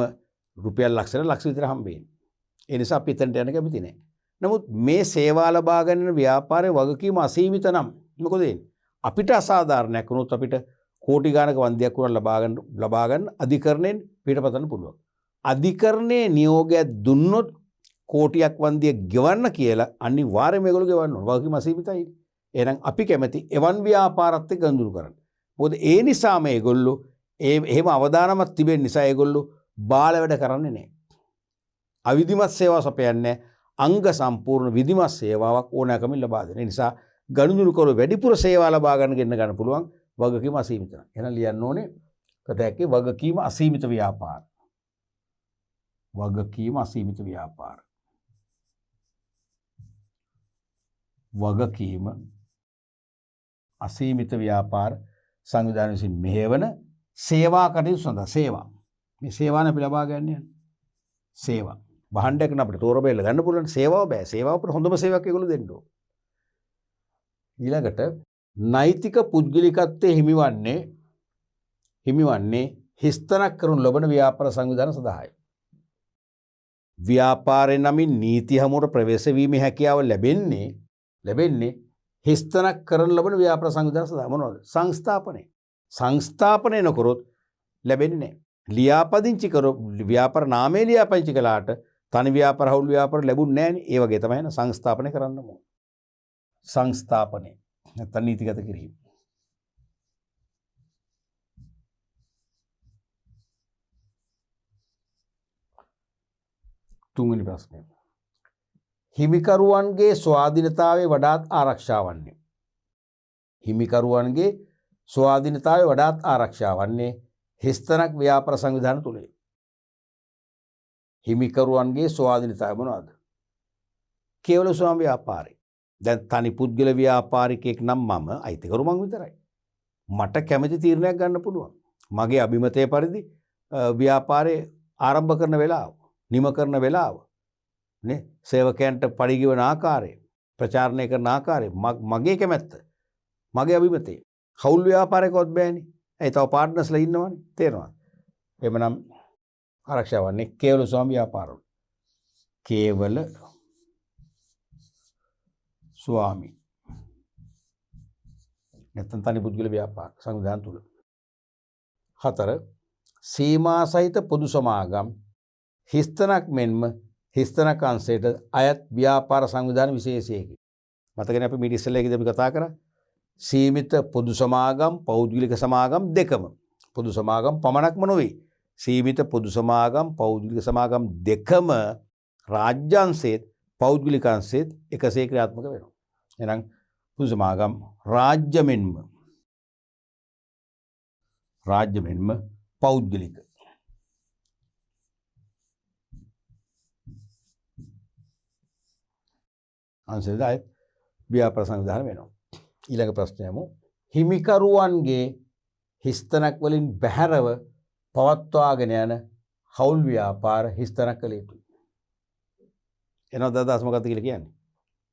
රුපියල් ලක්ෂ විතර හම්බෙන්නේ. ඒ නිසා අපි එතනට යන්න කැමති නැහැ. නමුත් මේ සේවා ලබා ගන්න ව්‍යාපාරයේ වගකීම අසීමිත නම් මොකද වෙන්නේ? අපිට අසාධාරණයක් වුණොත් අපිට කෝටි ගානක වන්දියක් උනත් ලබා ගන්න අධිකරණයෙන් පිටපතන්න පුළුවන්. අධිකරණයේ නියෝගයක් දුන්නොත් කෝටියක් වන්දිය ගෙවන්න කියලා අනිවාර්යයෙන්ම ඒගොල්ලෝ ගෙවන්න ඕන. වගකීම අසීමිතයි. එහෙනම් අපි කැමති එවන් ව්‍යාපාරات එක්ක ගනුදෙනු කරන්න. මොකද ඒ නිසා මේගොල්ලෝ එහෙම අවදානමක් තිබෙන නිසා ඒගොල්ලෝ බාල වැඩ කරන්නේ නැහැ. අවිධිමත් සේවා සපයන්නේ අංග සම්පූර්ණ විධිමත් සේවාවක් ඕනෑකමින් ලබා දෙන නිසා ගනුදෙනු කර වැඩිපුර සේවා ලබා ගන්න පුළුවන් වගකීම අසීමිත නැහැ. එහෙනම් ලියන්න ඕනේ කතාවේ වගකීම අසීමිත ව්‍යාපාර. වගකීම අසීමිත ව්‍යාපාර. වගකීම අසීමිත ව්‍යාපාර සංවිධානය විසින් මෙහෙවන සේවා කටයුතු සඳහා සේවා. මේ සේවාන අපි ලබා ගන්න යන්නේ. සේවා. භාණ්ඩයක් නම් අපිට තෝර බෙල්ල ගන්න පුළුවන් සේවාව බෑ. සේවාව අපිට හොඳම සේවාවක් ඒගොල්ලෝ දෙන්න ඕන. ඊළඟට නෛතික පුද්ගලිකත්වයේ හිමිවන්නේ හිස්තනක් කරනු ලබන ව්‍යාපාර සංවිධාන සඳහායි. ව්‍යාපාරේ නමින් නීති හමුවට ප්‍රවේශ වීමේ හැකියාව ලැබෙන්නේ හිස්තනක් කරන ලබන ව්‍යාපාර සංවිධාන සඳහා. මොනවද? සංස්ථාපනය නොකරොත් ලැබෙන්නේ නැහැ. ලියාපදිංචි කරොත් ව්‍යාපාර නාමයේ ලියාපදිංචි කළාට තනි ව්‍යාපාර හවුල් ව්‍යාපාර ලැබුන්නේ නැහැ නේ. ඒ වගේ තමයි සංස්ථාපනය කරන්න ඕන. සංස්ථාපනය නැත්නම් නීතිගත කිරීම. තුන්වෙනි ප්‍රශ්නය. හිමිකරුවන්ගේ ස්වාධීනතාවය වඩාත් ආරක්ෂා වන්නේ. හිමිකරුවන්ගේ ස්වාධීනතාවය වඩාත් ආරක්ෂා වන්නේ හිස්තනක් ව්‍යාපාර සංවිධාන තුලයි. හිමිකරුවන්ගේ ස්වාධීනතාවය මොනවාද? කේවල ස්වාම ව්‍යාපාරේ. දැන් තනි පුද්ගල ව්‍යාපාරිකයෙක් නම් මම අයිතිකරු මං විතරයි. මට කැමති තීරණයක් ගන්න පුළුවන්. මගේ අභිමතය පරිදි ව්‍යාපාරේ ආරම්භ කරන වෙලාව, නිම කරන වෙලාව, නේ සේවකයන්ට පරිගිවන ආකාරය, ප්‍රචාරණය කරන ආකාරය මගේ කැමැත්ත, මගේ අභිමතය. හවුල් ව්‍යාපාරයකවත් බෑනේ. ඒ තව පාර්ට්නර්ස්ලා ඉන්නවනේ. තේරෙනවද? එhmenan ආරක්ෂා වන්නේ කේවල ස්වාම ව්‍යාපාරවල. කේවල ස්වාමි නැත්නම් තනි පුද්ගල ව්‍යාපාර සංවිධාන තුල. 4 සීමා සහිත පොදු සමාගම් හිස්තනක් මෙන්ම හිස්තනක් අංශයට අයත් ව්‍යාපාර සංවිධාන විශේෂයකි. මතකනේ අපි මීට ඉස්සෙල්ලා අපි කතා කරා සීමිත පොදු සමාගම් පෞද්ගලික සමාගම් දෙකම. පොදු සමාගම් පමණක්ම නොවේ. සීමිත පොදු සමාගම් පෞද්ගලික සමාගම් දෙකම රාජ්‍ය අංශයේත් පෞද්ගලික අංශයේත් එකසේ ක්‍රියාත්මක වෙනවා. එහෙනම් පොදු සමාගම් රාජ්‍ය මෙන්ම පෞද්ගලික අංශයයි ව්‍යාපාර සංවිධාන වෙනවා. ඊළඟ ප්‍රශ්නය යමු. හිමිකරුවන්ගේ හිස්තනක් වලින් බැහැරව පවත්වාගෙන යන හවුල් ව්‍යාපාර හිස්තනක් කළ යුතුයි. එනවද අදහස් මොකක්ද කියලා කියන්නේ?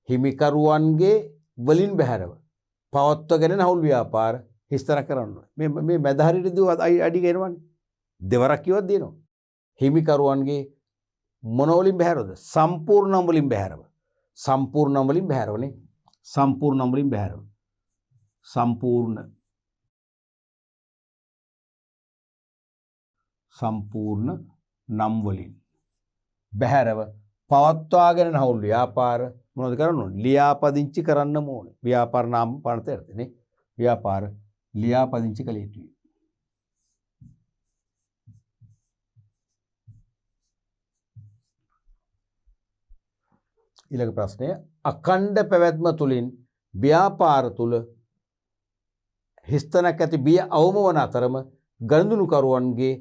හිමිකරුවන්ගේ වලින් බැහැරව පවත්වාගෙන යන හවුල් ව්‍යාපාර හිස්තනක් කරන්න ඕනේ. මේ මැද හරියටදී අඩි ගේනවනේ. දෙවරක් කිව්වත් දෙනවා. හිමිකරුවන්ගේ මොන වලින් බැහැරවද? සම්පූර්ණ වලින් බැහැරව. සම්පූර්ණ වලින් බැහැරවනේ. සම්පූර්ණ වලින් බැහැරව. සම්පූර්ණ නම් වලින් බැහැරව පවත්වාගෙන හවුල් ව්‍යාපාර මොනවද කරන්න ඕනේ? ලියාපදිංචි කරන්න ඕනේ. ව්‍යාපාර නාම පනතේනේ. ව්‍යාපාර ලියාපදිංචි කළ යුතුයි. ඊළඟ ප්‍රශ්නය අඛණ්ඩ පැවැත්ම තුලින් ව්‍යාපාර තුල හිස්තනක් ඇති බිය අවම වන අතරම ගනුදෙනුකරුවන්ගේ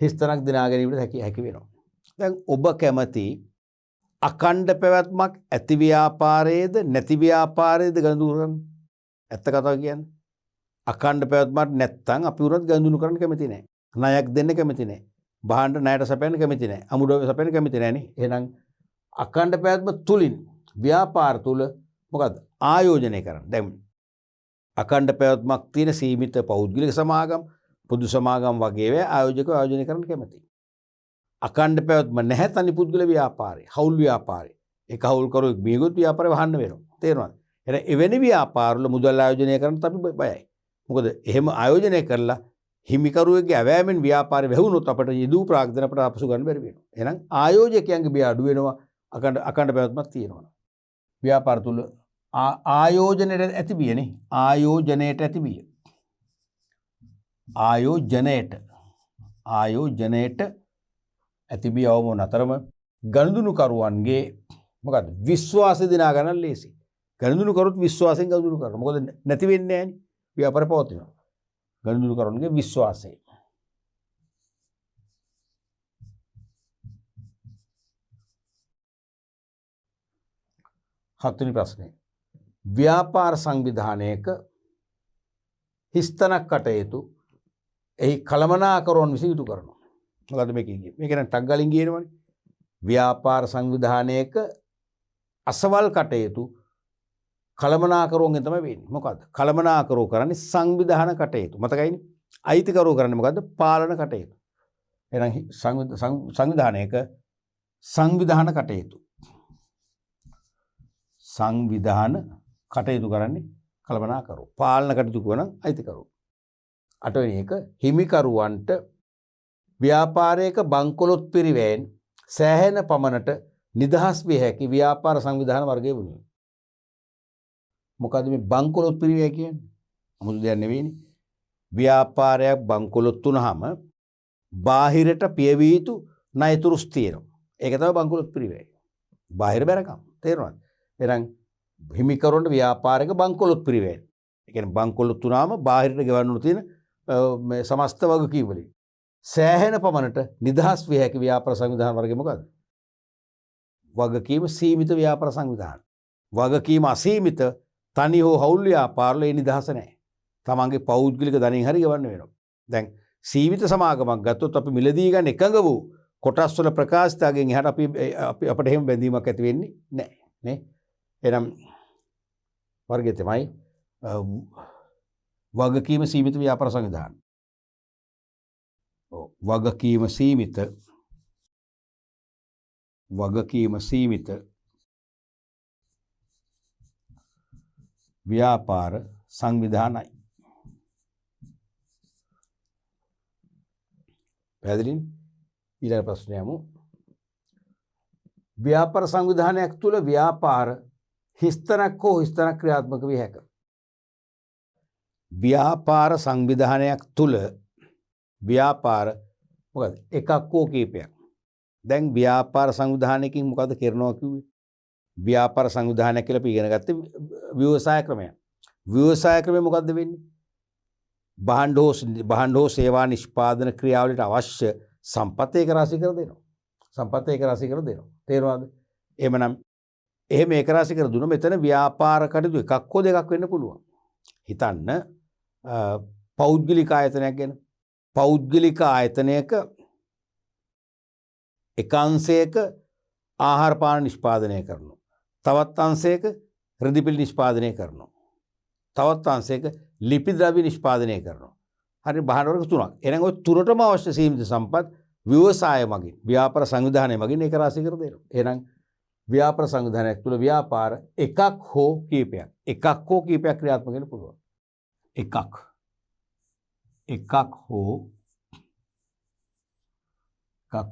හිස්තනක් දිනා ගැනීමට හැකි වෙනවා. දැන් ඔබ කැමති අඛණ්ඩ පැවැත්මක් ඇති ව්‍යාපාරයේද නැති ව්‍යාපාරයේද ගනුදෙනු කරන්න? ඇත්ත කතාව කියන්නේ. අඛණ්ඩ පැවැත්මක් නැත්තම් අපි උනත් ගනුදෙනු කරන්න කැමති නැහැ. ණයක් දෙන්න කැමති නැහැ. භාණ්ඩ ණයට සපයන්න කැමති නැහැ. අමුද්‍රව්‍ය සපයන්න කැමති නැහනේ. එහෙනම් අඛණ්ඩ පැවැත්ම තුලින් ව්‍යාපාර තුල මොකද්ද ආයෝජනය කරන්නේ? දැන් අඛණ්ඩ පැවැත්මක් තියෙන සීමිත පෞද්ගලික සමාගම් පොදු සමාගම් වගේ වේ ආයෝජකව ආයෝජනය කරන්න කැමතියි. අඛණ්ඩ පැවැත්ම නැහැ තනි පුද්ගල ව්‍යාපාරේ, හවුල් ව්‍යාපාරේ. ඒක හවුල් කරුවෙක් මියගොත් ව්‍යාපාරේ වහන්න වෙනවා. තේරෙනවද? එහෙනම් එවැනි ව්‍යාපාරවල මුදල් ආයෝජනය කරන්නත් අපි බයයි. මොකද එහෙම ආයෝජනය කරලා හිමිකරුවෙක්ගේ ඇවෑමෙන් ව්‍යාපාරේ වැහුනොත් අපිට යෙදූ ප්‍රාග්ධන අපිට අපසු ගන්න බැරි වෙනවා. එහෙනම් ආයෝජකයන්ගේ බිය අඩු වෙනවා අඛණ්ඩ පැවැත්මක් තියෙනවා. ව්‍යාපාර තුල ආයෝජනයට ඇති බියනේ. ආයෝජනයට ඇති බිය. ආයෝජනයට ඇති බිය අවම නතරම ගනුදෙනුකරුවන්ගේ මොකද්ද විශ්වාසය දිනා ගන්න ලේසි. ගනුදෙනුකරුත් විශ්වාසයෙන් ගනුදෙනු කරනවා. මොකද නැති වෙන්නේ නැහැනේ. ව්‍යාපාරේ පවතිනවා. ගනුදෙනුකරුවන්ගේ විශ්වාසය. හත්වෙනි ප්‍රශ්නේ. ව්‍යාපාර සංවිධානයක හිස්තනක් කටයුතු එහි කළමනාකරුවන් විසින් ඉටු කරනවා. මොකද්ද මේක කියන්නේ? මේක නම් ටග් ගලින් කියනවනේ. ව්‍යාපාර සංවිධානයක අසවල් කටයුතු කළමනාකරුවන්ගෙන් තමයි වෙන්නේ. මොකද්ද? කළමනාකරුවෝ කරන්නේ සංවිධාන කටයුතු. මතකයිනේ? අයිතිකරුවෝ කරන්නේ මොකද්ද? පාලන කටයුතු. එහෙනම් සංවිධානයක සංවිධාන කටයුතු. සංවිධාන කටයුතු කරන්නේ කළමනාකරුවෝ. පාලන කටයුතු කරන අයිතිකරුවෝ. අටවෙනි එක හිමිකරුවන්ට ව්‍යාපාරයක බංකොලොත් පිරිවැයෙන් සෑහෙන පමණට නිදහස් විය හැකි ව්‍යාපාර සංවිධාන වර්ගයේ වුණේ. මොකද මේ බංකොලොත් පිරිවැය කියන්නේ? 아무තු දෙයක් නෙවෙයිනේ. ව්‍යාපාරයක් බංකොලොත් වුණාම බාහිරට පියවිය යුතු ණයතුරුස් තියෙනවා. ඒක තමයි බංකොලොත් පිරිවැය. බාහිර බැරකම්. තේරුණාද? එහෙනම් හිමිකරුවන්ට ව්‍යාපාරයක බංකොලොත් පිරිවැය. ඒ කියන්නේ බංකොලොත් වුණාම බාහිරට ගෙවන්න තියෙන මේ සමස්ත වගකීම් වලින් සෑහෙන පමණට නිදහස් විය හැකි ව්‍යාපාර සංවිධාන වර්ගය මොකද්ද? වගකීම සීමිත ව්‍යාපාර සංවිධාන. වගකීම අසීමිත තනි හෝ හවුල් ව්‍යාපාරවල ඒ නිදහස නැහැ. තමන්ගේ පෞද්ගලික ධනෙන් හරි ගෙවන්න වෙනවා. දැන් සීමිත සමාගමක් ගත්තොත් අපි මිලදී ගන්න එකඟ වූ කොටස් වල ප්‍රකාශිතයෙන් එහාට අපිට එහෙම බැඳීමක් ඇති වෙන්නේ නැහැ නේ. එහෙනම් වර්ගය තමයි වගකීම සීමිත ව්‍යාපාර සංවිධාන. වගකීම සීමිත ව්‍යාපාර සංවිධානයි. පැහැදිලිද? ඊළඟ ප්‍රශ්නය යමු. ව්‍යාපාර සංවිධානයක් තුළ ව්‍යාපාර හිස්තනක් හෝ හිස්තනක් ක්‍රියාත්මක විය හැක. ව්‍යාපාර සංවිධානයක් තුළ ව්‍යාපාර මොකද එකක් හෝ කීපයක්. දැන් ව්‍යාපාර සංවිධානයකින් මොකද කරනවා කිව්වේ? ව්‍යාපාර සංවිධානයක් කියලා අපි ඉගෙන ගත්තේ ව්‍යවසාය ක්‍රමය. ව්‍යවසාය ක්‍රමය මොකද්ද වෙන්නේ? භාණ්ඩ හෝ සේවා නිෂ්පාදන ක්‍රියාවලට අවශ්‍ය සම්පත් ඒක රාශී කර දෙනවා. සම්පත් ඒක රාශී කර දෙනවා. තේරුණාද? එහෙමනම් එහෙම ඒක රාශී කර දුන්න මෙතන ව්‍යාපාර කටයුතු එකක් හෝ දෙකක් වෙන්න පුළුවන්. හිතන්න පෞද්ගලික ආයතනයක් ගැන. පෞද්ගලික ආයතනයක එක අංශයක ආහාර පාන නිෂ්පාදනය කරනවා. තවත් අංශයක රෙදිපිලි නිෂ්පාදනය කරනවා. තවත් අංශයක ලිපි ද්‍රව්‍ය නිෂ්පාදනය කරනවා. හරි භාණ්ඩ වර්ග තුනක්. එහෙනම් ඔය තුනටම අවශ්‍ය සීමිත සම්පත් ව්‍යවසාය මගින් ව්‍යාපාර සංවිධානය මගින් ඒක රාශී කර දෙනවා. එහෙනම් ව්‍යාපාර සංවිධානයක් තුළ ව්‍යාපාර එකක් හෝ කීපයක් ක්‍රියාත්මක වෙන්න පුළුවන්. එකක්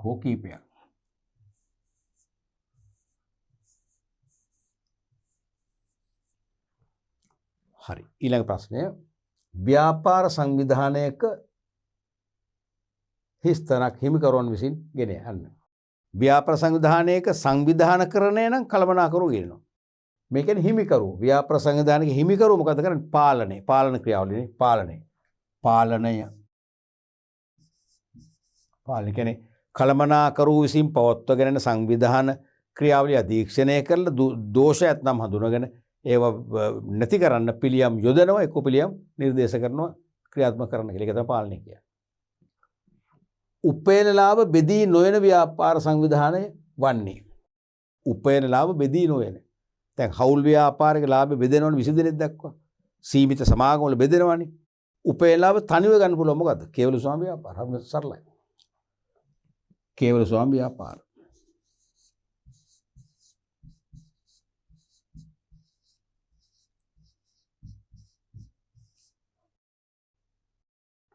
හෝ කීපයක්. හරි. ඊළඟ ප්‍රශ්නය ව්‍යාපාර සංවිධානයක හිස්තනක් හිමිකරුවන් විසින් ගෙන යන්න. ව්‍යාපාර සංවිධානයක සංවිධානකරණය නම් කළමනාකරුවෝ ගෙනනවා. මේ කියන්නේ හිමිකරුවෝ. ව්‍යාපාර සංවිධානයේ හිමිකරුවෝ මොකද කරන්නේ? පාලන ක්‍රියාවලියනේ පාලනය කියන්නේ කළමනාකරුවෝ විසින් පවත්වාගෙන යන සංවිධාන ක්‍රියාවලිය අධීක්ෂණය කරලා දෝෂයක් නම් හඳුනගෙන ඒවා නැති කරන්න පිළියම් යොදනවා, එක්ක පිළියම් නිර්දේශ කරනවා, ක්‍රියාත්මක කරන්න කියලා. ඒක තමයි පාලනය කියන්නේ. උපයන ලාභ බෙදී නොයන ව්‍යාපාර සංවිධානය වන්නේ. උපයන ලාභ බෙදී නොයන. දැන් හවුල් ව්‍යාපාරික ලාභ බෙදෙනවනේ 20 දෙනෙක් දක්වා. සීමිත සමාගම් වල බෙදෙනවනේ. උපයන ලාභ තනිව ගන්න පුළුවන් මොකද්ද? කේවල ස්වාම ව්‍යාපාර. හරිම සරලයි. කේවල ස්වාම ව්‍යාපාර.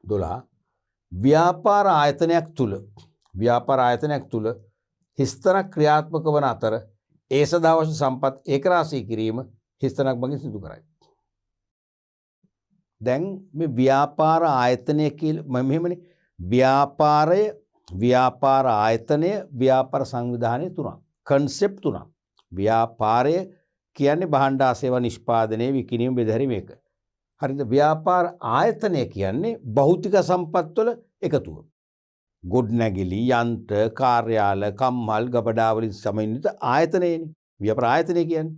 දොලා ව්‍යාපාර ආයතනයක් තුල හිස්තනක් ක්‍රියාත්මක වන අතර ඒ සඳහා අවශ්‍ය සම්පත් ඒකරාශී කිරීම හිස්තනක් මගින් සිදු කරයි. දැන් මේ ව්‍යාපාර ආයතනය කියලා මෙහෙමනේ ව්‍යාපාර ආයතනය ව්‍යාපාර සංවිධානය තුනක් කන්සෙප්ට් තුනක්. ව්‍යාපාරය කියන්නේ භාණ්ඩ සේවා නිෂ්පාදනයේ විකිණීම බෙදහැරීම එක. හරිද? ව්‍යාපාර ආයතනය කියන්නේ භෞතික සම්පත් වල එකතුව. ගොඩනැගිලි, යන්ත්‍ර, කාර්යාල, කම්හල්, ගබඩා වලින් සමන්විත ආයතනයනේ. ව්‍යාපාර ආයතනය කියන්නේ.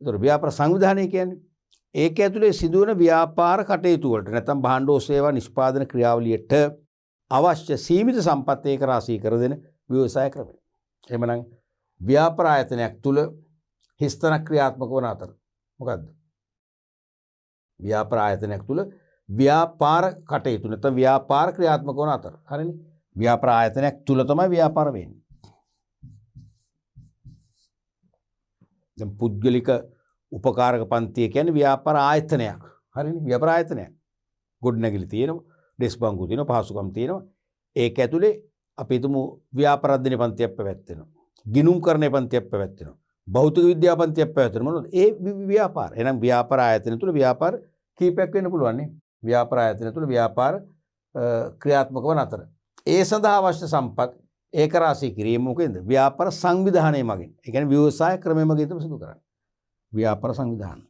ඒතර ව්‍යාපාර සංවිධානය කියන්නේ ඒක ඇතුලේ සිදුවන ව්‍යාපාර කටයුතු වලට නැත්නම් භාණ්ඩ සේවා නිෂ්පාදන ක්‍රියාවලියට අවශ්‍ය සීමිත සම්පත් ඒක රාශී කර දෙන ව්‍යවසාය ක්‍රමය. එහෙමනම් ව්‍යාපාර ආයතනයක් තුල හිස්තනක් ක්‍රියාත්මක වන අතර මොකද්ද? ව්‍යාපාර ආයතනයක් තුල ව්‍යාපාර කටයුතු නැත්නම් ව්‍යාපාර ක්‍රියාත්මක වන අතර. හරිනේ? ව්‍යාපාර ආයතනයක් තුල තමයි ව්‍යාපාර වෙන්නේ. දැන් පුද්ගලික උපකාරක පන්තිය කියන්නේ ව්‍යාපාර ආයතනයක්. හරිනේ? ව්‍යාපාර ආයතනයක්. ගොඩනැගිලි තියෙනවා, ඩෙස් බංකුව තියෙනවා, පහසුකම් තියෙනවා. ඒක ඇතුලේ අපි හිතමු ව්‍යාපාර අධ්‍යයන පන්තියක් පැවැත්වෙනවා. ගිණුම් කරන පන්තියක් පැවැත්වෙනවා. භෞතික විද්‍යා පන්තියක් පැවැත්වෙනවා. මොනවද? ඒ ව්‍යාපාර. එහෙනම් ව්‍යාපාර ආයතන තුල ව්‍යාපාර කීපයක් වෙන්න පුළුවන් නේ. ව්‍යාපාර ආයතන තුල ව්‍යාපාර ක්‍රියාත්මක වන අතර ඒ සඳහා අවශ්‍ය සම්පත් ඒක රාශී කිරීම මොකෙන්ද? ව්‍යාපාර සංවිධානය මගින්. ඒ කියන්නේ ව්‍යවසාය ක්‍රමය මගින් තමයි සිදු කරන්නේ. ව්‍යාපාර සංවිධාන.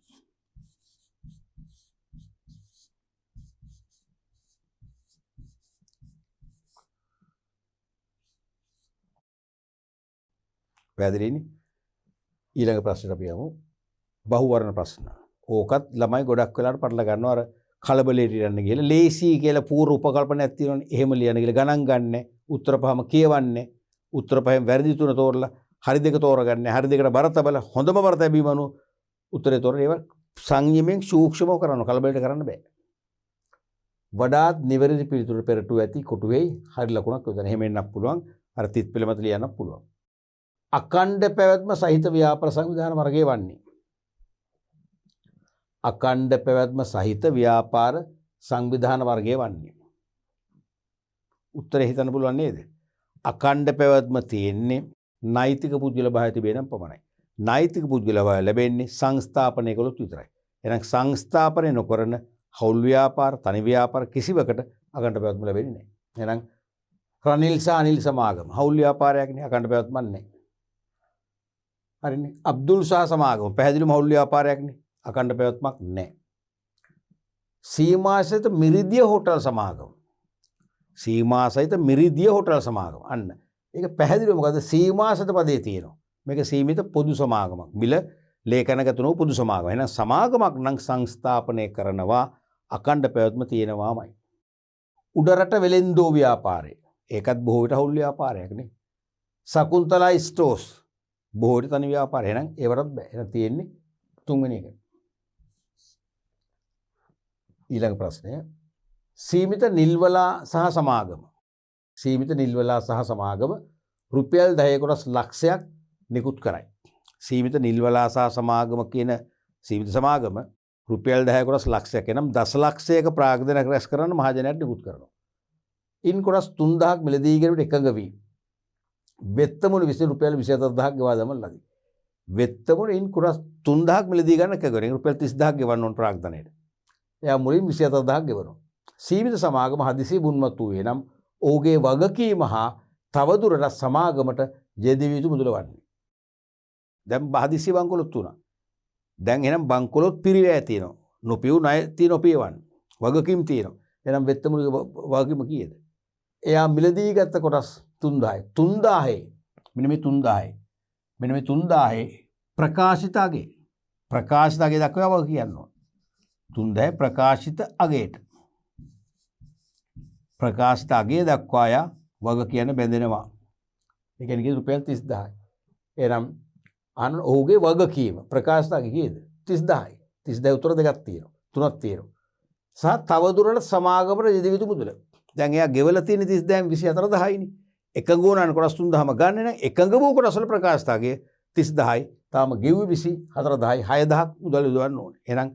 පැහැදිලිනේ? ඊළඟ ප්‍රශ්නට අපි යමු. බහුවර්ණ ප්‍රශ්න. ඕකත් ළමයි ගොඩක් වෙලාවට පටල ගන්නවා අර කලබලෙට යන්න ගිහලා ලේසි කියලා පූර්ව උපකල්පනයක් තියෙනවනේ. එහෙම ලියන්න කියලා ගණන් ගන්න. උත්තර පහම කියවන්නේ. උත්තර පහෙන් වැරදි තුන තෝරලා හරි දෙක තෝරගන්න. හරි දෙකට බර තබල හොඳම බර තැබීම අනුව උත්තරේ තෝරන ඒවා සංයමයෙන් සූක්ෂමව කරන්න. කලබලෙට කරන්න බෑ. වඩාත් නිවැරදි පිළිතුරු පෙරටු ඇති කොටු වෙයි. හරි ලකුණක් යොදන්න. එහෙම එන්නත් පුළුවන්. අර තිත් පෙළ මත ලියන්නත් පුළුවන්. අකණ්ඩ පැවැත්ම සහිත ව්‍යාපාර සංවිධාන වර්ගයේ වන්නේ. අකණ්ඩ පැවැත්ම සහිත ව්‍යාපාර සංවිධාන වර්ගයේ වන්නේ. උත්තරේ හිතන්න පුළුවන් නේද? අකණ්ඩ පැවැත්ම තියෙන්නේ නෛතික පුද්ගල භාවය තිබෙනම් පමණයි. නෛතික පුද්ගල භාවය ලැබෙන්නේ සංස්ථාපනය කළොත් විතරයි. එහෙනම් සංස්ථාපනය නොකරන හවුල් ව්‍යාපාර, තනි ව්‍යාපාර කිසිවකට අකණ්ඩ පැවැත්ම ලැබෙන්නේ නැහැ. එහෙනම් රනිල් සහ අනිල් සමාගම හවුල් ව්‍යාපාරයක්නේ අකණ්ඩ පැවැත්මක් නැහැ. හරිනේ? අබ්දුල් සහ සමාගම පැහැදිලිවම හවුල් ව්‍යාපාරයක්නේ අකණ්ඩ පැවැත්මක් නැහැ. සීමා සහිත මිරිදිය හෝටල් සමාගම. සීමා සහිත මිරිදිය හෝටල් සමාගම. අන්න. ඒක පැහැදිලිව මොකද සීමා සහිත පදේ තියෙනවා. මේක සීමිත පොදු සමාගමක්. මිල ලේඛනගත වූ පොදු සමාගම. එහෙනම් සමාගමක් නම් සංස්ථාපනය කරනවා අකණ්ඩ පැවැත්ම තියෙනවාමයි. උඩරට වෙලෙන්දෝ ව්‍යාපාරය. ඒකත් බොහෝ විට හවුල් ව්‍යාපාරයක් නේ. සකුන්තලා ස්ටෝස් බොහෝ විට තනි ව්‍යාපාරය. එහෙනම් ඒවටත් බෑ. එහෙනම් තියෙන්නේ තුන්වෙනි එක. ඊළඟ ප්‍රශ්නය සීමිත නිල්වලා සහ සමාගම. සීමිත නිල්වලා සහ සමාගම රුපියල් 10 ලක්ෂයක් නිකුත් කරයි. සීමිත නිල්වලා සහ සමාගම කියන සීමිත සමාගම රුපියල් 10 ලක්ෂයක් එනම් දසලක්ෂයක ප්‍රාග්ධනයක් රැස් කරන්න මහජනයාට නිකුත් කරනවා. ඉන් කොටස් 3000ක් මිලදී ගැනීමට එකඟ වී වෙත්තමුණු විසින් රුපියල් 24000ක් ගෙවා දමන ලදී. වෙත්තමුණු ඉන් කොටස් 3000ක් මිලදී ගන්න එකඟ වෙන රුපියල් 30000ක් ගෙවන්න ඕන ප්‍රාග්ධනයට. එයා මුලින් 24000ක් ගෙවනවා. සීමිත සමාගම හදිසියෙ බුන්මත් වූයේ නම් ඔහුගේ වගකීම හා තවදුරටත් සමාගමට යෙදිය යුතු මුදල වන්නේ. දැන් හදිසියෙ බංකොලොත් වුණා. දැන් එහෙනම් බංකොලොත් පිරිවැය තියෙනවා. නොපියු ණය තියෙන ඔපියවන්න. වගකීම් තියෙනවා. එහෙනම් වෙත්තමුණුගේ වගකීම කීයද? එයා මිලදී ගත්ත කොටස් 3000යි. 3000යි. මෙන්න මේ 3000යි. මෙන්න මේ 3000යි ප්‍රකාශිත අගේ. ප්‍රකාශිත අගේ දක්වා කියන්න ඕන. 3000 ප්‍රකාශිත අගේට. ප්‍රකාශයට අගය දක්වා යා වග කියන බැඳෙනවා. ඒ කියන්නේ රුපියල් 30000යි. එහෙනම් අන්න ඔහුගේ වගකීම ප්‍රකාශයට අගය කීයද? 30000යි. 30000 උතර දෙකක් තියෙනවා. තුනක් තියෙනවා. සහ තවදුරටත් සමාගමට යෙදවිතු මුදල. දැන් එයා ගෙවලා තියෙන 30000න් 24000යිනේ. එකඟ වුණාන කොටස් 3000ම ගන්න නෑ. එකඟ වූ කොටස් වල ප්‍රකාශයට අගය 30000යි. තාම ගෙව්වේ 24000යි. 6000ක් මුදල් යොදවන්න ඕනේ. එහෙනම්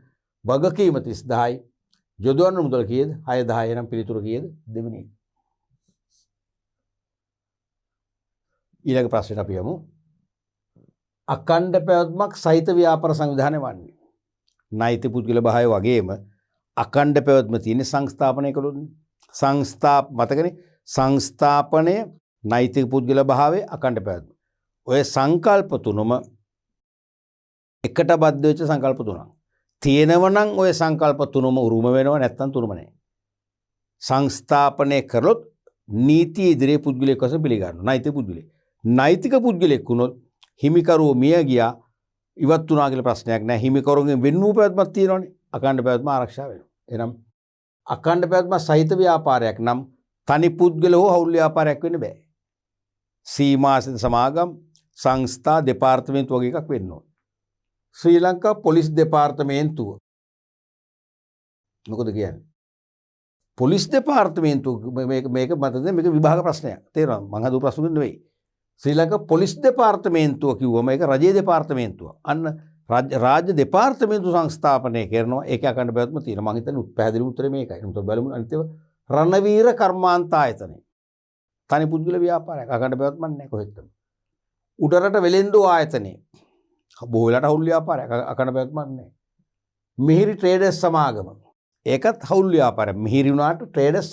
වගකීම 30000යි. යොදවන්න මුදල කීයද? 6000යි. එහෙනම් පිළිතුර කීයද? දෙවෙනි එක. ඊළඟ ප්‍රශ්නෙට අපි යමු. අඛණ්ඩ පැවැත්මක් සහිත ව්‍යාපාර සංවිධානය වන්නේ. නෛතික පුද්ගල භාවය වගේම අඛණ්ඩ පැවැත්ම තියෙන සංස්ථාපනය කළොත්නේ. මතකනේ සංස්ථාපනය නෛතික පුද්ගල භාවයේ අඛණ්ඩ පැවැත්ම. ඔය සංකල්ප තුනම එකට බද්ධ වෙච්ච සංකල්ප තුනක්. තියෙනවනම් ඔය සංකල්ප තුනම උරුම වෙනවා නැත්නම් තුනම නැහැ. සංස්ථාපනය කරලොත් නීතිය ඉදිරියේ පුද්ගලයෙක් වශයෙන් පිළිගන්නවා. නෛතික පුද්ගලයෙක්. නෛතික පුද්ගලයෙක් වුණොත් හිමිකරුව මිය ගියා ඉවත් වුණා කියලා ප්‍රශ්නයක් නැහැ. හිමිකරුවන්ගෙන් වෙන් වූ පැවැත්මක් තියෙනවනේ. අඛණ්ඩ පැවැත්ම ආරක්ෂා වෙනවා. එහෙනම් අඛණ්ඩ පැවැත්ම සහිත ව්‍යාපාරයක් නම් තනි පුද්ගල හෝ හවුල් ව්‍යාපාරයක් වෙන්න බෑ. සීමාසිත සමාගම් සංස්ථා දෙපාර්තමේන්තු වගේ එකක් වෙන්න ඕන. ශ්‍රී ලංකා පොලිස් දෙපාර්තමේන්තුව මොකද කියන්නේ? පොලිස් දෙපාර්තමේන්තුව මේක මතද මේක විභාග ප්‍රශ්නයක්. තේරෙනවද? මං හදපු ප්‍රශ්න නෙවෙයි. ශ්‍රී ලංකා පොලිස් දෙපාර්තමේන්තුව කිව්වම ඒක රජයේ දෙපාර්තමේන්තුව. අන්න රාජ්‍ය දෙපාර්තමේන්තු සංස්ථාපනය කරනවා. ඒකේ අඛණ්ඩ පැවැත්ම තියෙනවා. මං හිතන්නේ පැහැදිලි උත්තරේ මේකයි. උන්ට බලමු අනිත් ඒවා රණවීර කර්මාන්ත ආයතනය. තනි පුද්ගල ව්‍යාපාරයක්. අඛණ්ඩ පැවැත්මක් නැහැ කොහෙත්ම. උඩරට වෙලෙන්දෝ ආයතනය. බොහෝ වෙලාවට හවුල් ව්‍යාපාරයක්. අඛණ්ඩ පැවැත්මක් නැහැ. මිහිරි ට්‍රේඩර්ස් සමාගම. ඒකත් හවුල් ව්‍යාපාරයක්. මිහිරි වුණාට ට්‍රේඩර්ස්